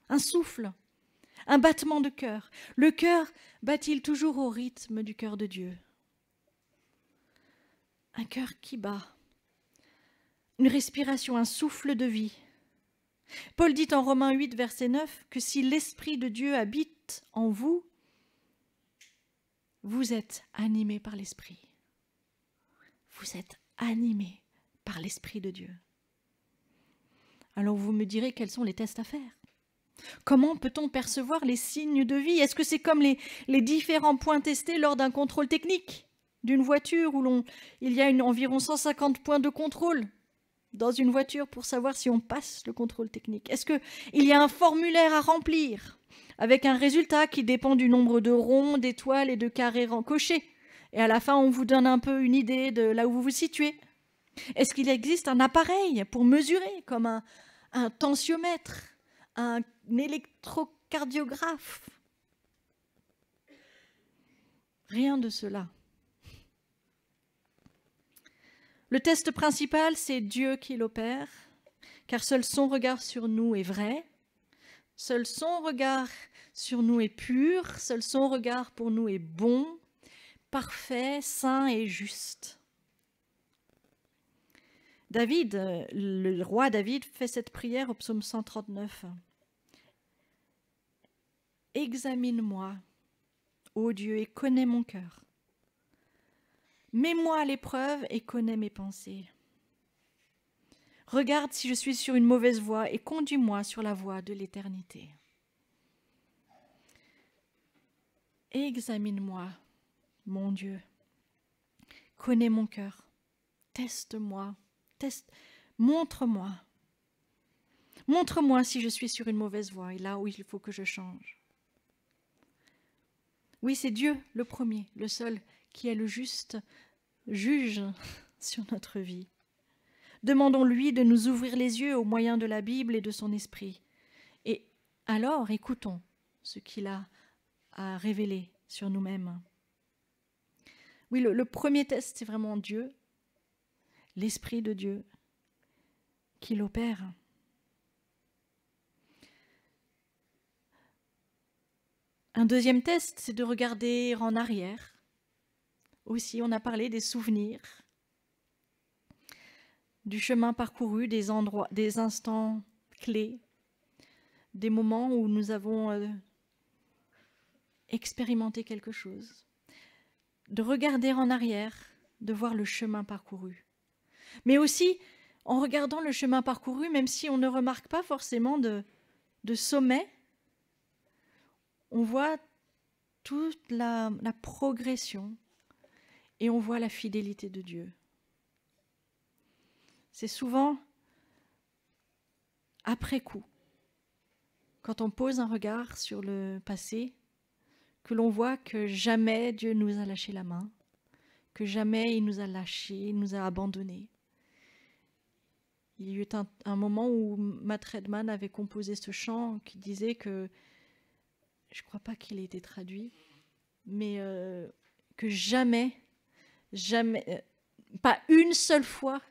Un souffle, un battement de cœur. Le cœur bat-il toujours au rythme du cœur de Dieu? Un cœur qui bat, une respiration, un souffle de vie. Paul dit en Romains 8, verset 9, que si l'Esprit de Dieu habite en vous, vous êtes animés par l'Esprit. Vous êtes animés par l'Esprit de Dieu. Alors vous me direz quels sont les tests à faire? Comment peut-on percevoir les signes de vie? Est-ce que c'est comme les différents points testés lors d'un contrôle technique d'une voiture où il y a environ 150 points de contrôle dans une voiture pour savoir si on passe le contrôle technique? Est-ce qu'il y a un formulaire à remplir avec un résultat qui dépend du nombre de ronds, d'étoiles et de carrés cochés? Et à la fin, on vous donne un peu une idée de là où vous vous situez. Est-ce qu'il existe un appareil pour mesurer, comme un tensiomètre, un électrocardiographe? Rien de cela. Le test principal, c'est Dieu qui l'opère, car seul son regard sur nous est vrai, seul son regard sur nous est pur, seul son regard pour nous est bon, parfait, saint et juste. David, le roi David, fait cette prière au psaume 139. « Examine-moi, ô Dieu, et connais mon cœur. Mets-moi à l'épreuve et connais mes pensées. Regarde si je suis sur une mauvaise voie et conduis-moi sur la voie de l'éternité. Examine-moi, mon Dieu. Connais mon cœur. Teste-moi. Montre-moi. Montre-moi si je suis sur une mauvaise voie et là où il faut que je change. » Oui, c'est Dieu, le premier, le seul, qui est le juste juge sur notre vie. Demandons-lui de nous ouvrir les yeux au moyen de la Bible et de son esprit. Et alors, écoutons ce qu'il a à révéler sur nous-mêmes. Oui, le premier test, c'est vraiment Dieu, l'Esprit de Dieu, qui l'opère. Un deuxième test, c'est de regarder en arrière. Aussi, on a parlé des souvenirs, du chemin parcouru, des endroits, des instants clés, des moments où nous avons expérimenté quelque chose. De regarder en arrière, de voir le chemin parcouru. Mais aussi, en regardant le chemin parcouru, même si on ne remarque pas forcément de sommet, on voit toute la progression et on voit la fidélité de Dieu. C'est souvent après coup quand on pose un regard sur le passé, que l'on voit que jamais Dieu nous a lâché la main, que jamais il nous a lâchés, il nous a abandonnés. Il y a eu un moment où Matt Redman avait composé ce chant qui disait que, je ne crois pas qu'il ait été traduit, mais que jamais, pas une seule fois,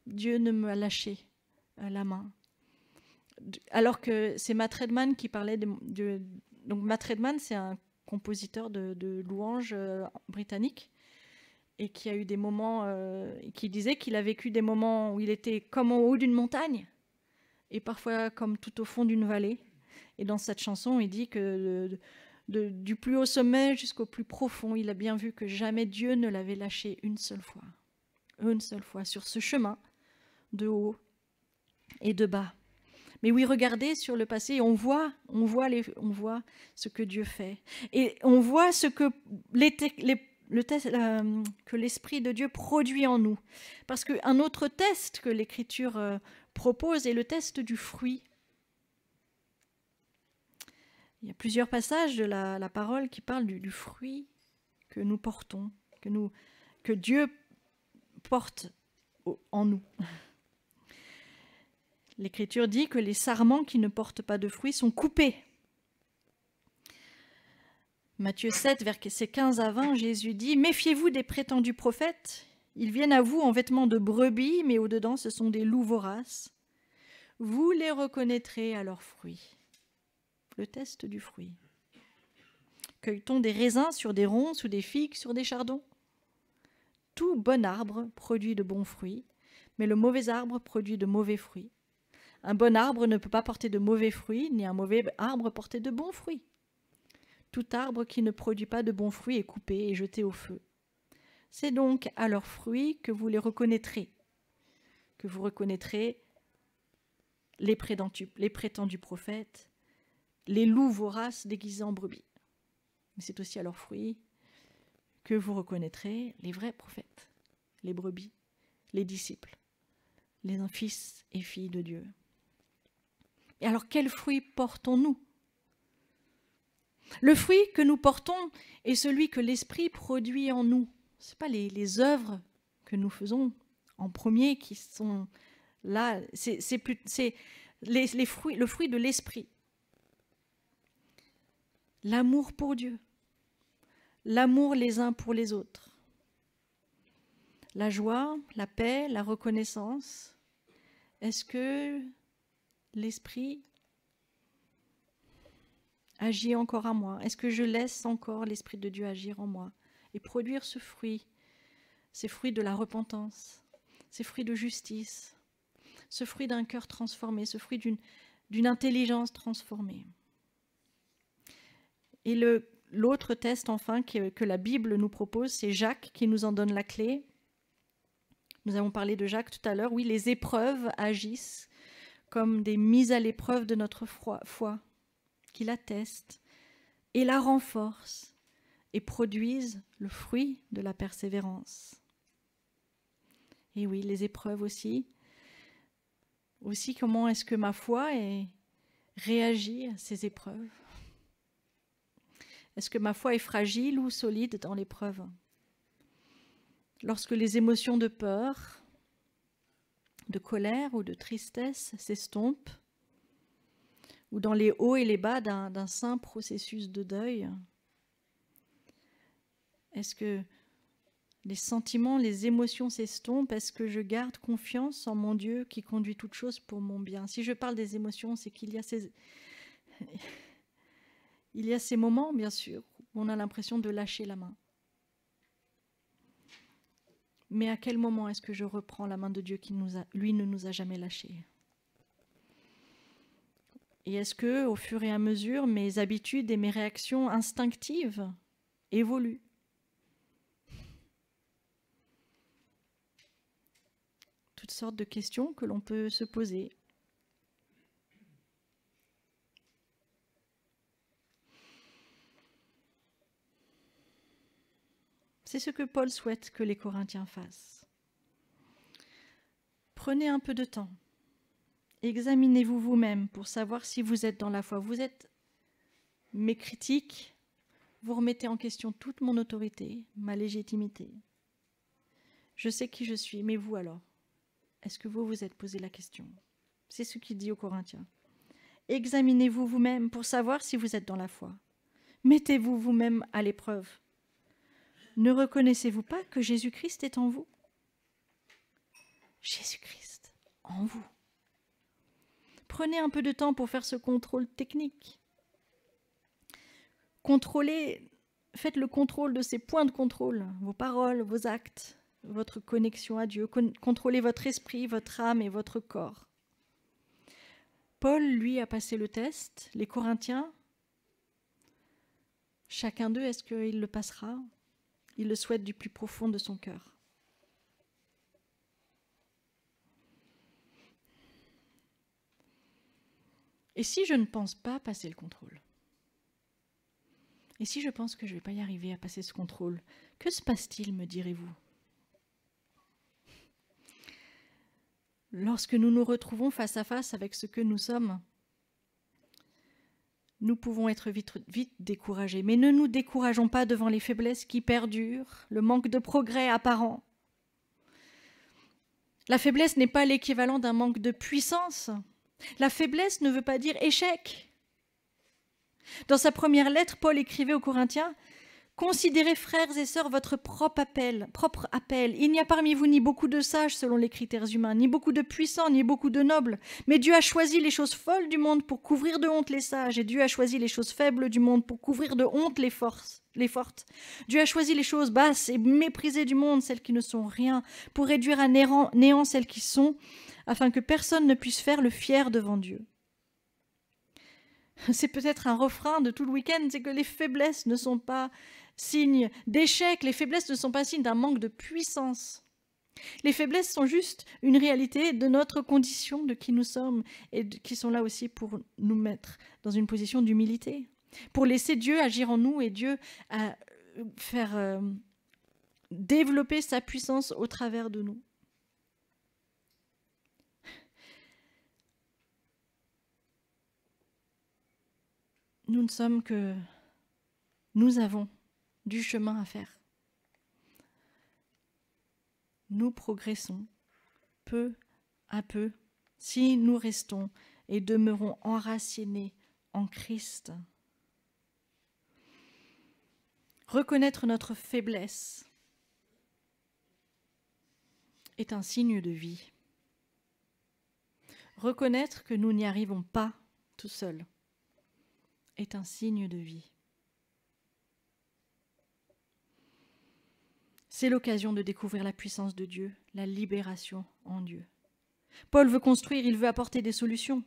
Dieu ne m'a lâché la main. Alors que c'est Matt Redman qui parlait donc Matt Redman, c'est un compositeur de louanges britannique, et qui a eu des moments, qui disait qu'il a vécu des moments où il était comme en haut d'une montagne, et parfois comme tout au fond d'une vallée. Et dans cette chanson, il dit que du plus haut sommet jusqu'au plus profond, il a bien vu que jamais Dieu ne l'avait lâché une seule fois sur ce chemin de haut et de bas. Mais oui, regardez sur le passé, on voit ce que Dieu fait. Et on voit ce que que l'Esprit de Dieu produit en nous. Parce qu'un autre test que l'Écriture propose est le test du fruit. Il y a plusieurs passages de la parole qui parlent du fruit que nous portons, que Dieu porte en nous. L'Écriture dit que les sarments qui ne portent pas de fruits sont coupés. Matthieu 7, versets 15 à 20, Jésus dit « Méfiez-vous des prétendus prophètes. Ils viennent à vous en vêtements de brebis, mais au-dedans, ce sont des loups voraces. Vous les reconnaîtrez à leurs fruits. » Le test du fruit. Cueille-t-on des raisins sur des ronces ou des figues sur des chardons? Tout bon arbre produit de bons fruits, mais le mauvais arbre produit de mauvais fruits. Un bon arbre ne peut pas porter de mauvais fruits, ni un mauvais arbre porter de bons fruits. Tout arbre qui ne produit pas de bons fruits est coupé et jeté au feu. C'est donc à leurs fruits que vous les reconnaîtrez, que vous reconnaîtrez les prétendus prophètes, les loups voraces déguisés en brebis. Mais c'est aussi à leurs fruits que vous reconnaîtrez les vrais prophètes, les brebis, les disciples, les fils et filles de Dieu. Et alors, quel fruit portons-nous? Le fruit que nous portons est celui que l'Esprit produit en nous. Ce n'est pas les œuvres que nous faisons en premier qui sont là, c'est le fruit de l'Esprit. L'amour pour Dieu, l'amour les uns pour les autres, la joie, la paix, la reconnaissance. Est-ce que l'Esprit agit encore en moi? Est-ce que je laisse encore l'Esprit de Dieu agir en moi et produire ce fruit, ces fruits de la repentance, ces fruits de justice, ce fruit d'un cœur transformé, ce fruit d'une intelligence transformée? Et l'autre test, enfin, que la Bible nous propose, c'est Jacques qui nous en donne la clé. Nous avons parlé de Jacques tout à l'heure. Oui, les épreuves agissent comme des mises à l'épreuve de notre foi, qui la testent et la renforcent et produisent le fruit de la persévérance. Et oui, les épreuves aussi. Aussi, comment est-ce que ma foi réagit à ces épreuves? Est-ce que ma foi est fragile ou solide dans l'épreuve? Lorsque les émotions de peur, de colère ou de tristesse s'estompent, ou dans les hauts et les bas d'un saint processus de deuil, est-ce que les sentiments, les émotions s'estompent? Est-ce que je garde confiance en mon Dieu qui conduit toutes choses pour mon bien? Si je parle des émotions, c'est qu'il y a ces moments, bien sûr, où on a l'impression de lâcher la main. Mais à quel moment est-ce que je reprends la main de Dieu qui lui ne nous a jamais lâchés? Et est-ce que, au fur et à mesure, mes habitudes et mes réactions instinctives évoluent? Toutes sortes de questions que l'on peut se poser. C'est ce que Paul souhaite que les Corinthiens fassent. Prenez un peu de temps Examinez-vous vous-même pour savoir si vous êtes dans la foi. Vous êtes mes critiques, vous remettez en question toute mon autorité, ma légitimité. Je sais qui je suis, mais vous alors, est-ce que vous vous êtes posé la question? C'est ce qu'il dit aux Corinthiens. Examinez-vous vous-même pour savoir si vous êtes dans la foi. Mettez-vous vous-même à l'épreuve. Ne reconnaissez-vous pas que Jésus-Christ est en vous? Jésus-Christ en vous. Prenez un peu de temps pour faire ce contrôle technique. Faites le contrôle de ces points de contrôle, vos paroles, vos actes, votre connexion à Dieu. Contrôlez votre esprit, votre âme et votre corps. Paul, lui, a passé le test. Les Corinthiens, chacun d'eux, est-ce qu'il le passera? Il le souhaite du plus profond de son cœur. Et si je ne pense pas passer le contrôle? Et si je pense que je ne vais pas y arriver à passer ce contrôle, que se passe-t-il, me direz-vous? Lorsque nous nous retrouvons face à face avec ce que nous sommes, nous pouvons être vite découragés. Mais ne nous décourageons pas devant les faiblesses qui perdurent, le manque de progrès apparent. La faiblesse n'est pas l'équivalent d'un manque de puissance. La faiblesse ne veut pas dire échec. Dans sa première lettre, Paul écrivait aux Corinthiens « Considérez, frères et sœurs, votre propre appel. Il n'y a parmi vous ni beaucoup de sages selon les critères humains, ni beaucoup de puissants, ni beaucoup de nobles. Mais Dieu a choisi les choses folles du monde pour couvrir de honte les sages, et Dieu a choisi les choses faibles du monde pour couvrir de honte les fortes. Dieu a choisi les choses basses et méprisées du monde, celles qui ne sont rien, pour réduire à néant celles qui sont, afin que personne ne puisse faire le fier devant Dieu. » C'est peut-être un refrain de tout le week-end, c'est que les faiblesses ne sont pas signes d'échec, les faiblesses ne sont pas signes d'un manque de puissance. Les faiblesses sont juste une réalité de notre condition, de qui nous sommes, et qui sont là aussi pour nous mettre dans une position d'humilité, pour laisser Dieu agir en nous et Dieu faire développer sa puissance au travers de nous. Nous avons du chemin à faire. Nous progressons peu à peu si nous restons et demeurons enracinés en Christ. Reconnaître notre faiblesse est un signe de vie. Reconnaître que nous n'y arrivons pas tout seuls est un signe de vie. C'est l'occasion de découvrir la puissance de Dieu, la libération en Dieu. Paul veut construire, il veut apporter des solutions.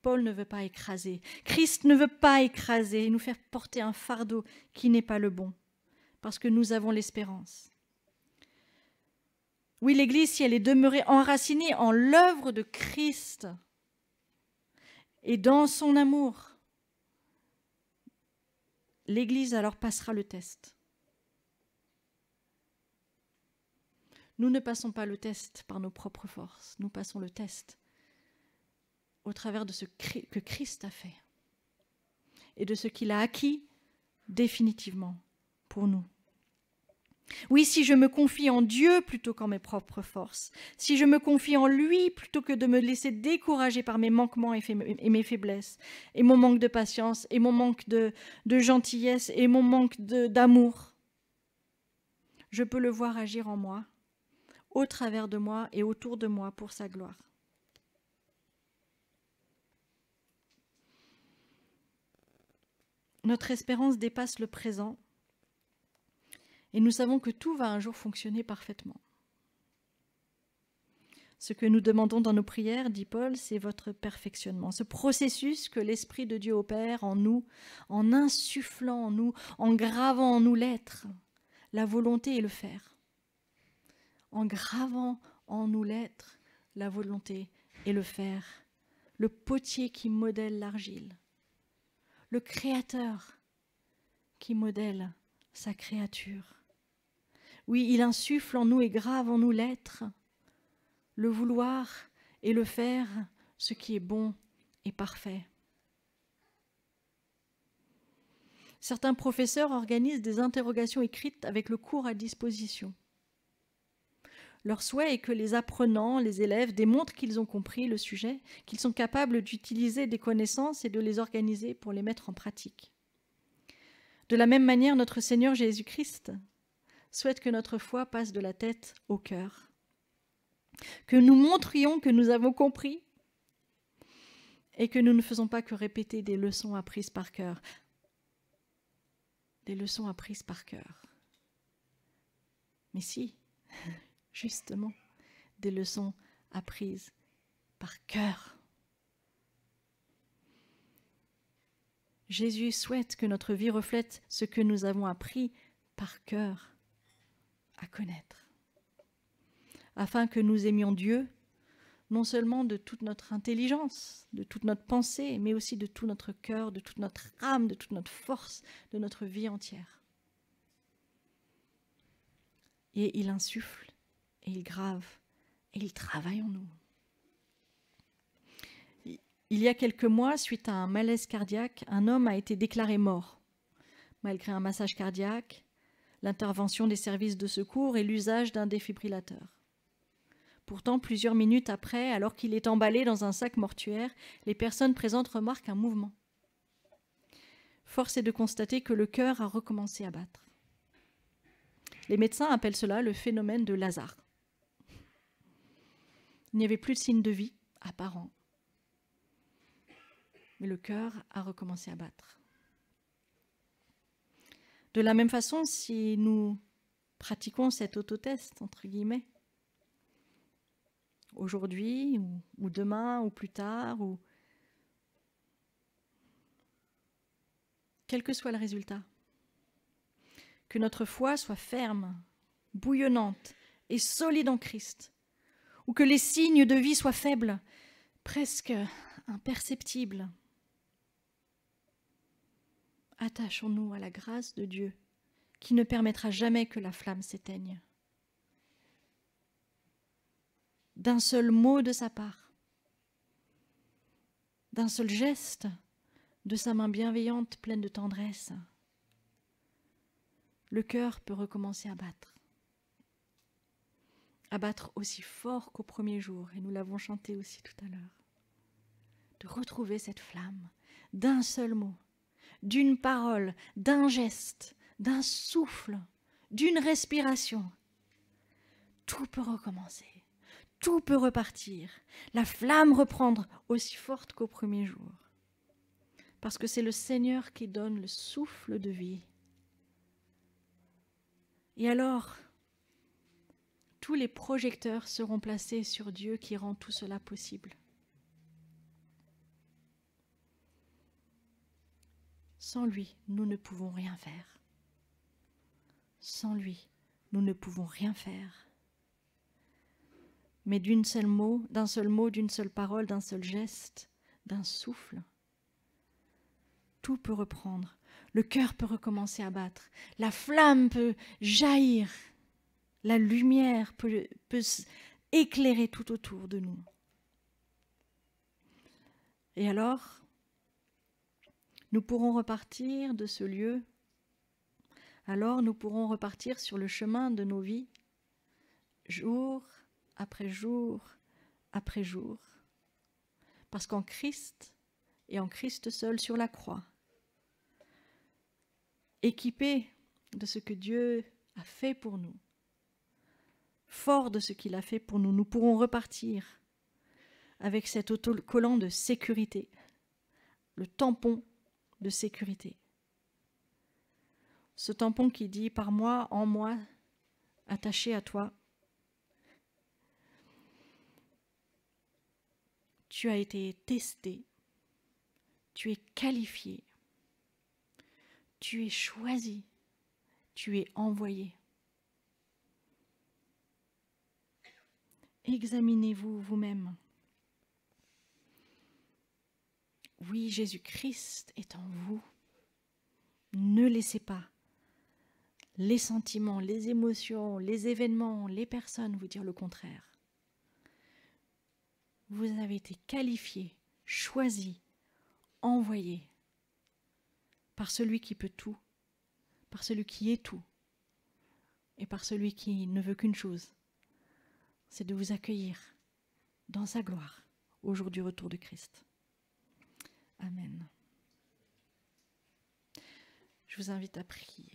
Paul ne veut pas écraser. Christ ne veut pas écraser et nous faire porter un fardeau qui n'est pas le bon, parce que nous avons l'espérance. Oui, l'Église, si elle est demeurée enracinée en l'œuvre de Christ et dans son amour, l'Église alors passera le test. Nous ne passons pas le test par nos propres forces, nous passons le test au travers de ce que Christ a fait et de ce qu'il a acquis définitivement pour nous. Oui, si je me confie en Dieu plutôt qu'en mes propres forces, si je me confie en lui plutôt que de me laisser décourager par mes manquements et mes faiblesses, et mon manque de patience, et mon manque de gentillesse, et mon manque d'amour, je peux le voir agir en moi, au travers de moi et autour de moi pour sa gloire. Notre espérance dépasse le présent et nous savons que tout va un jour fonctionner parfaitement. Ce que nous demandons dans nos prières, dit Paul, c'est votre perfectionnement, ce processus que l'Esprit de Dieu opère en nous, en insufflant en nous, en gravant en nous l'être, la volonté et le faire. En gravant en nous l'être, la volonté et le faire. Le potier qui modèle l'argile. Le créateur qui modèle sa créature. Oui, il insuffle en nous et grave en nous l'être, le vouloir et le faire ce qui est bon et parfait. Certains professeurs organisent des interrogations écrites avec le cours à disposition. Leur souhait est que les apprenants, les élèves, démontrent qu'ils ont compris le sujet, qu'ils sont capables d'utiliser des connaissances et de les organiser pour les mettre en pratique. De la même manière, notre Seigneur Jésus-Christ souhaite que notre foi passe de la tête au cœur, que nous montrions que nous avons compris et que nous ne faisons pas que répéter des leçons apprises par cœur. Des leçons apprises par cœur. Mais si, justement, des leçons apprises par cœur. Jésus souhaite que notre vie reflète ce que nous avons appris par cœur à connaître, afin que nous aimions Dieu, non seulement de toute notre intelligence, de toute notre pensée, mais aussi de tout notre cœur, de toute notre âme, de toute notre force, de notre vie entière. Et il insuffle, et il grave, et il travaille en nous. Il y a quelques mois, suite à un malaise cardiaque, un homme a été déclaré mort, malgré un massage cardiaque, l'intervention des services de secours et l'usage d'un défibrillateur. Pourtant, plusieurs minutes après, alors qu'il est emballé dans un sac mortuaire, les personnes présentes remarquent un mouvement. Force est de constater que le cœur a recommencé à battre. Les médecins appellent cela le phénomène de Lazare. Il n'y avait plus de signes de vie apparents. Mais le cœur a recommencé à battre. De la même façon, si nous pratiquons cet autotest, entre guillemets, aujourd'hui, ou demain, ou plus tard, ou quel que soit le résultat, que notre foi soit ferme, bouillonnante et solide en Christ, ou que les signes de vie soient faibles, presque imperceptibles. Attachons-nous à la grâce de Dieu, qui ne permettra jamais que la flamme s'éteigne. D'un seul mot de sa part, d'un seul geste, de sa main bienveillante pleine de tendresse, le cœur peut recommencer à battre. À battre aussi fort qu'au premier jour, et nous l'avons chanté aussi tout à l'heure. De retrouver cette flamme d'un seul mot, d'une parole, d'un geste, d'un souffle, d'une respiration. Tout peut recommencer, tout peut repartir, la flamme reprendre aussi forte qu'au premier jour. Parce que c'est le Seigneur qui donne le souffle de vie. Et alors, tous les projecteurs seront placés sur Dieu qui rend tout cela possible. Sans lui, nous ne pouvons rien faire. Sans lui, nous ne pouvons rien faire. Mais d'un seul mot, d'une seule parole, d'un seul geste, d'un souffle, tout peut reprendre. Le cœur peut recommencer à battre. La flamme peut jaillir. La lumière peut éclairer tout autour de nous. Et alors, nous pourrons repartir de ce lieu. Alors nous pourrons repartir sur le chemin de nos vies, jour après jour après jour. Parce qu'en Christ, et en Christ seul sur la croix, équipés de ce que Dieu a fait pour nous, forts de ce qu'il a fait pour nous, nous pourrons repartir avec cet autocollant de sécurité, le tampon de sécurité. Ce tampon qui dit par moi, en moi, attaché à toi. Tu as été testé, tu es qualifié, tu es choisi, tu es envoyé. Examinez-vous vous-même. Oui, Jésus-Christ est en vous. Ne laissez pas les sentiments, les émotions, les événements, les personnes vous dire le contraire. vous avez été qualifiés, choisis, envoyés par celui qui peut tout, par celui qui est tout, et par celui qui ne veut qu'une chose, c'est de vous accueillir dans sa gloire au jour du retour de Christ. Amen. Je vous invite à prier.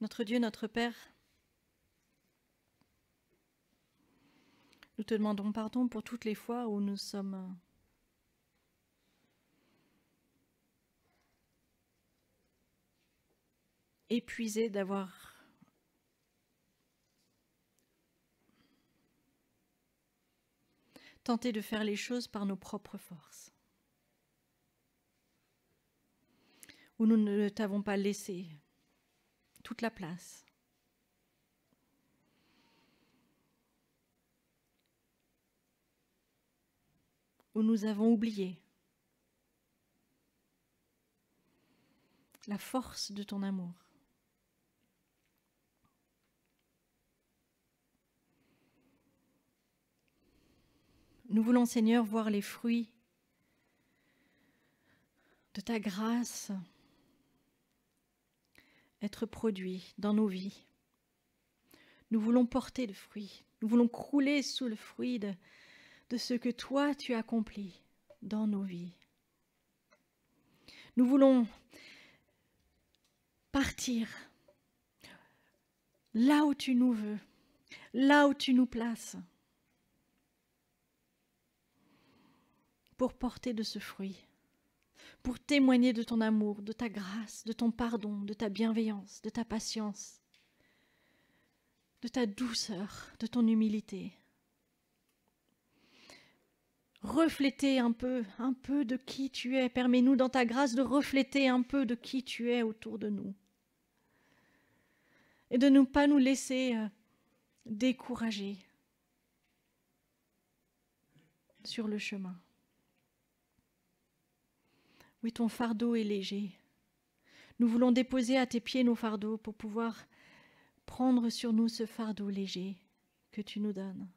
Notre Dieu, notre Père, nous te demandons pardon pour toutes les fois où nous sommes épuisés d'avoir tenté de faire les choses par nos propres forces, où nous ne t'avons pas laissé toute la place. Où nous avons oublié la force de ton amour. Nous voulons, Seigneur, voir les fruits de ta grâce être produits dans nos vies. Nous voulons porter le fruit. Nous voulons crouler sous le fruit de ce que toi tu accomplis dans nos vies. Nous voulons partir là où tu nous veux, là où tu nous places, pour porter de ce fruit, pour témoigner de ton amour, de ta grâce, de ton pardon, de ta bienveillance, de ta patience, de ta douceur, de ton humilité. Refléter un peu de qui tu es. Permets-nous dans ta grâce de refléter un peu de qui tu es autour de nous. Et de ne pas nous laisser décourager sur le chemin. Oui, ton fardeau est léger. Nous voulons déposer à tes pieds nos fardeaux pour pouvoir prendre sur nous ce fardeau léger que tu nous donnes.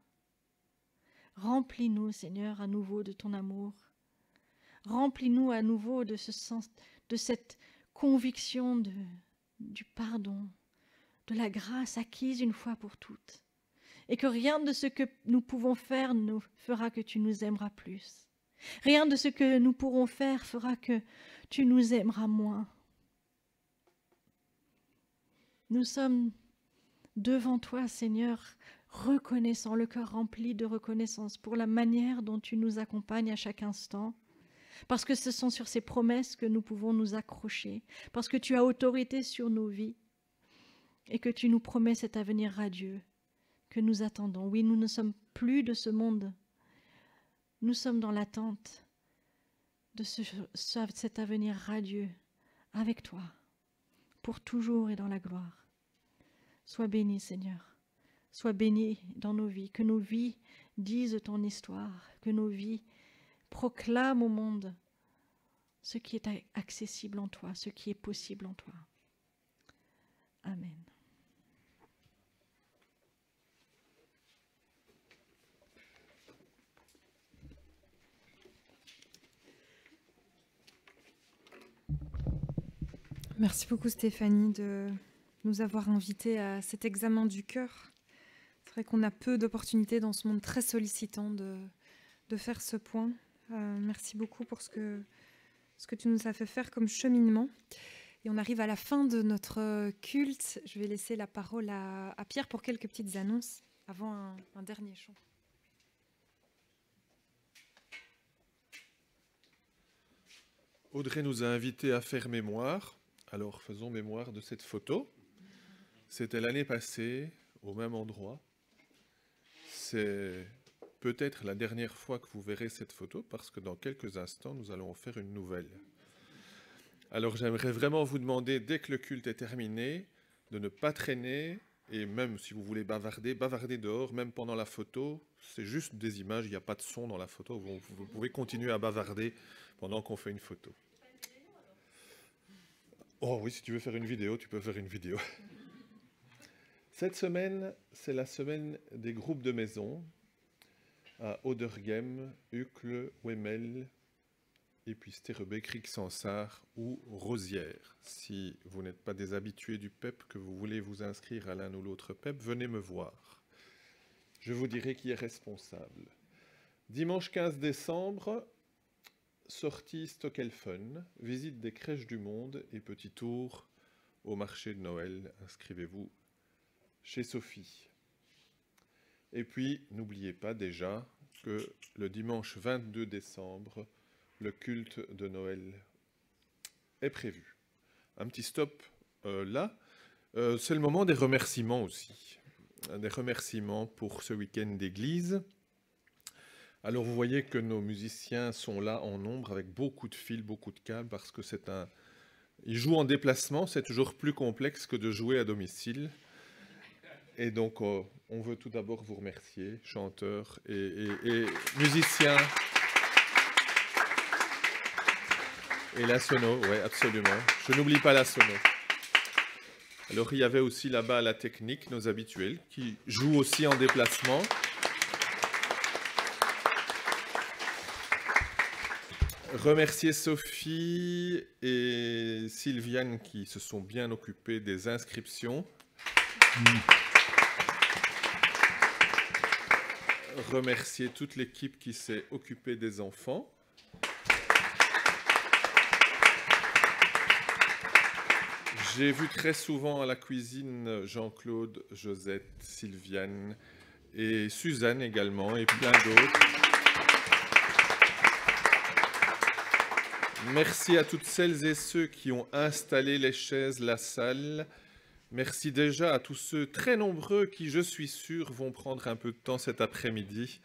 Remplis-nous, Seigneur, à nouveau de ton amour. Remplis-nous à nouveau de ce sens, de cette conviction du pardon, de la grâce acquise une fois pour toutes. Et que rien de ce que nous pouvons faire nous fera que tu nous aimeras plus. Rien de ce que nous pourrons faire fera que tu nous aimeras moins. Nous sommes devant toi, Seigneur, reconnaissant, le cœur rempli de reconnaissance pour la manière dont tu nous accompagnes à chaque instant, parce que ce sont sur ces promesses que nous pouvons nous accrocher, parce que tu as autorité sur nos vies et que tu nous promets cet avenir radieux que nous attendons. Oui, nous ne sommes plus de ce monde. Nous sommes dans l'attente de cet avenir radieux avec toi, pour toujours et dans la gloire. Sois béni, Seigneur. Sois béni dans nos vies, que nos vies disent ton histoire, que nos vies proclament au monde ce qui est accessible en toi, ce qui est possible en toi. Amen. Merci beaucoup Stéphanie de nous avoir invités à cet examen du cœur. C'est vrai qu'on a peu d'opportunités dans ce monde très sollicitant de faire ce point. Merci beaucoup pour ce que tu nous as fait faire comme cheminement. Et on arrive à la fin de notre culte. Je vais laisser la parole à Pierre pour quelques petites annonces avant un dernier chant. Audrey nous a invités à faire mémoire. Alors faisons mémoire de cette photo. C'était l'année passée, au même endroit. C'est peut-être la dernière fois que vous verrez cette photo, parce que dans quelques instants, nous allons en faire une nouvelle. Alors j'aimerais vraiment vous demander, dès que le culte est terminé, de ne pas traîner Et même si vous voulez bavarder, bavardez dehors, même pendant la photo. C'est juste des images, il n'y a pas de son dans la photo. Vous pouvez continuer à bavarder pendant qu'on fait une photo. Oh oui, si tu veux faire une vidéo, tu peux faire une vidéo. Cette semaine, c'est la semaine des groupes de maison à Oderghem, Uccle, Wemmel, et puis Sterrebeek, Rixensart ou Rosières. Si vous n'êtes pas des habitués du PEP, que vous voulez vous inscrire à l'un ou l'autre PEP, venez me voir. Je vous dirai qui est responsable. Dimanche 15 décembre, sortie Stockelfen, visite des crèches du monde et petit tour au marché de Noël. Inscrivez-vous chez Sophie. Et puis, n'oubliez pas déjà que le dimanche 22 décembre, le culte de Noël est prévu. Un petit stop là. C'est le moment des remerciements aussi. Des remerciements pour ce week-end d'église. Alors vous voyez que nos musiciens sont là en nombre avec beaucoup de fils, beaucoup de câbles parce que c'est un... Ils jouent en déplacement, c'est toujours plus complexe que de jouer à domicile. Et donc on veut tout d'abord vous remercier, chanteurs et musiciens. Et la sono, oui, absolument. Je n'oublie pas la sono. Alors, il y avait aussi là-bas la technique, nos habituels, qui jouent aussi en déplacement. Remercier Sophie et Sylviane qui se sont bien occupées des inscriptions. Remercier toute l'équipe qui s'est occupée des enfants. J'ai vu très souvent à la cuisine Jean-Claude, Josette, Sylviane et Suzanne également et plein d'autres. Merci à toutes celles et ceux qui ont installé les chaises, la salle. Merci déjà à tous ceux très nombreux qui, je suis sûr, vont prendre un peu de temps cet après-midi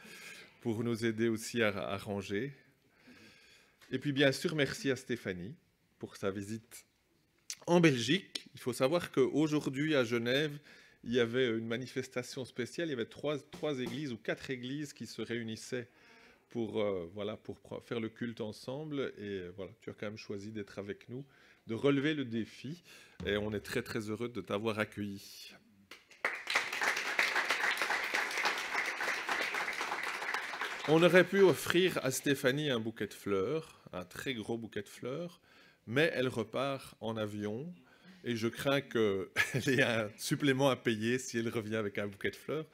pour nous aider aussi à ranger. Et puis bien sûr, merci à Stéphanie pour sa visite en Belgique. Il faut savoir qu'aujourd'hui à Genève, il y avait une manifestation spéciale. Il y avait trois églises ou 4 églises qui se réunissaient pour faire le culte ensemble. Et voilà, tu as quand même choisi d'être avec nous, de relever le défi. Et on est très très heureux de t'avoir accueilli. On aurait pu offrir à Stéphanie un bouquet de fleurs, un très gros bouquet de fleurs, mais elle repart en avion et je crains qu'elle ait un supplément à payer si elle revient avec un bouquet de fleurs.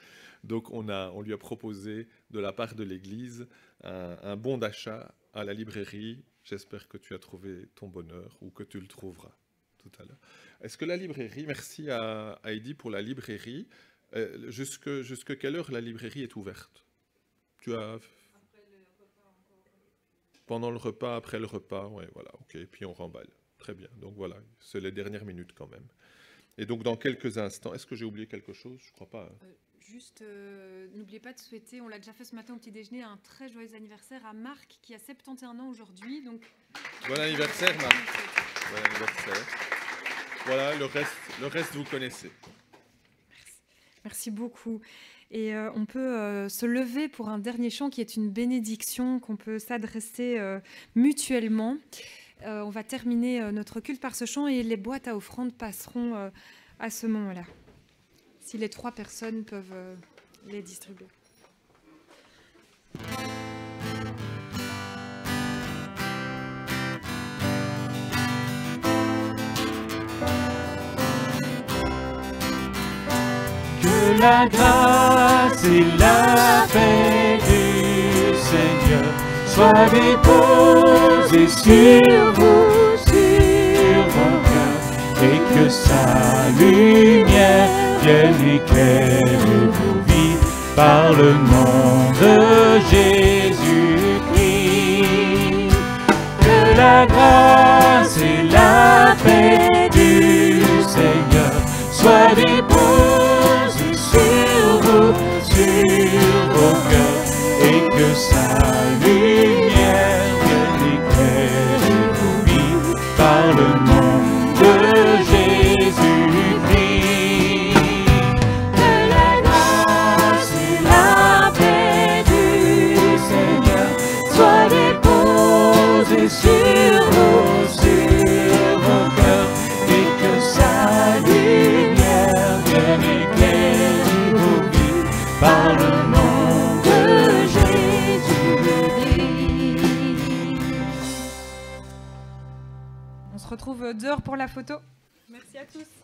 Donc on lui a proposé de la part de l'Église un bon d'achat à la librairie. J'espère que tu as trouvé ton bonheur ou que tu le trouveras tout à l'heure. Est-ce que la librairie, merci à Heidi pour la librairie, jusque quelle heure la librairie est ouverte? Tu as... Pendant le repas, après le repas, ouais, voilà, ok, et puis on remballe. Très bien, donc voilà, c'est les dernières minutes quand même. Et donc dans quelques instants, est-ce que j'ai oublié quelque chose? Je crois pas. Hein. Juste, n'oubliez pas de souhaiter, on l'a déjà fait ce matin au petit déjeuner, un très joyeux anniversaire à Marc qui a 71 ans aujourd'hui. Donc... Bon anniversaire Marc. Bon anniversaire. Voilà, le reste vous connaissez. Merci beaucoup. Et on peut se lever pour un dernier chant qui est une bénédiction qu'on peut s'adresser mutuellement. On va terminer notre culte par ce chant et les boîtes à offrandes passeront à ce moment-là. Si les 3 personnes peuvent les distribuer. Que la grâce et la paix du Seigneur soient déposées sur vous, sur vos cœurs, et que sa lumière vienne éclairer vos vies par le nom de Jésus-Christ. Que la grâce et la paix du Seigneur soient déposées sur vos cœurs, et que sa lumière vienne éclairer vos vies par le nom de Jésus-Christ. sur vos cœurs, et que sa lumière vienne éclairer vos vies par le nom de Jésus-Christ. On se retrouve dehors pour la photo. Merci à tous.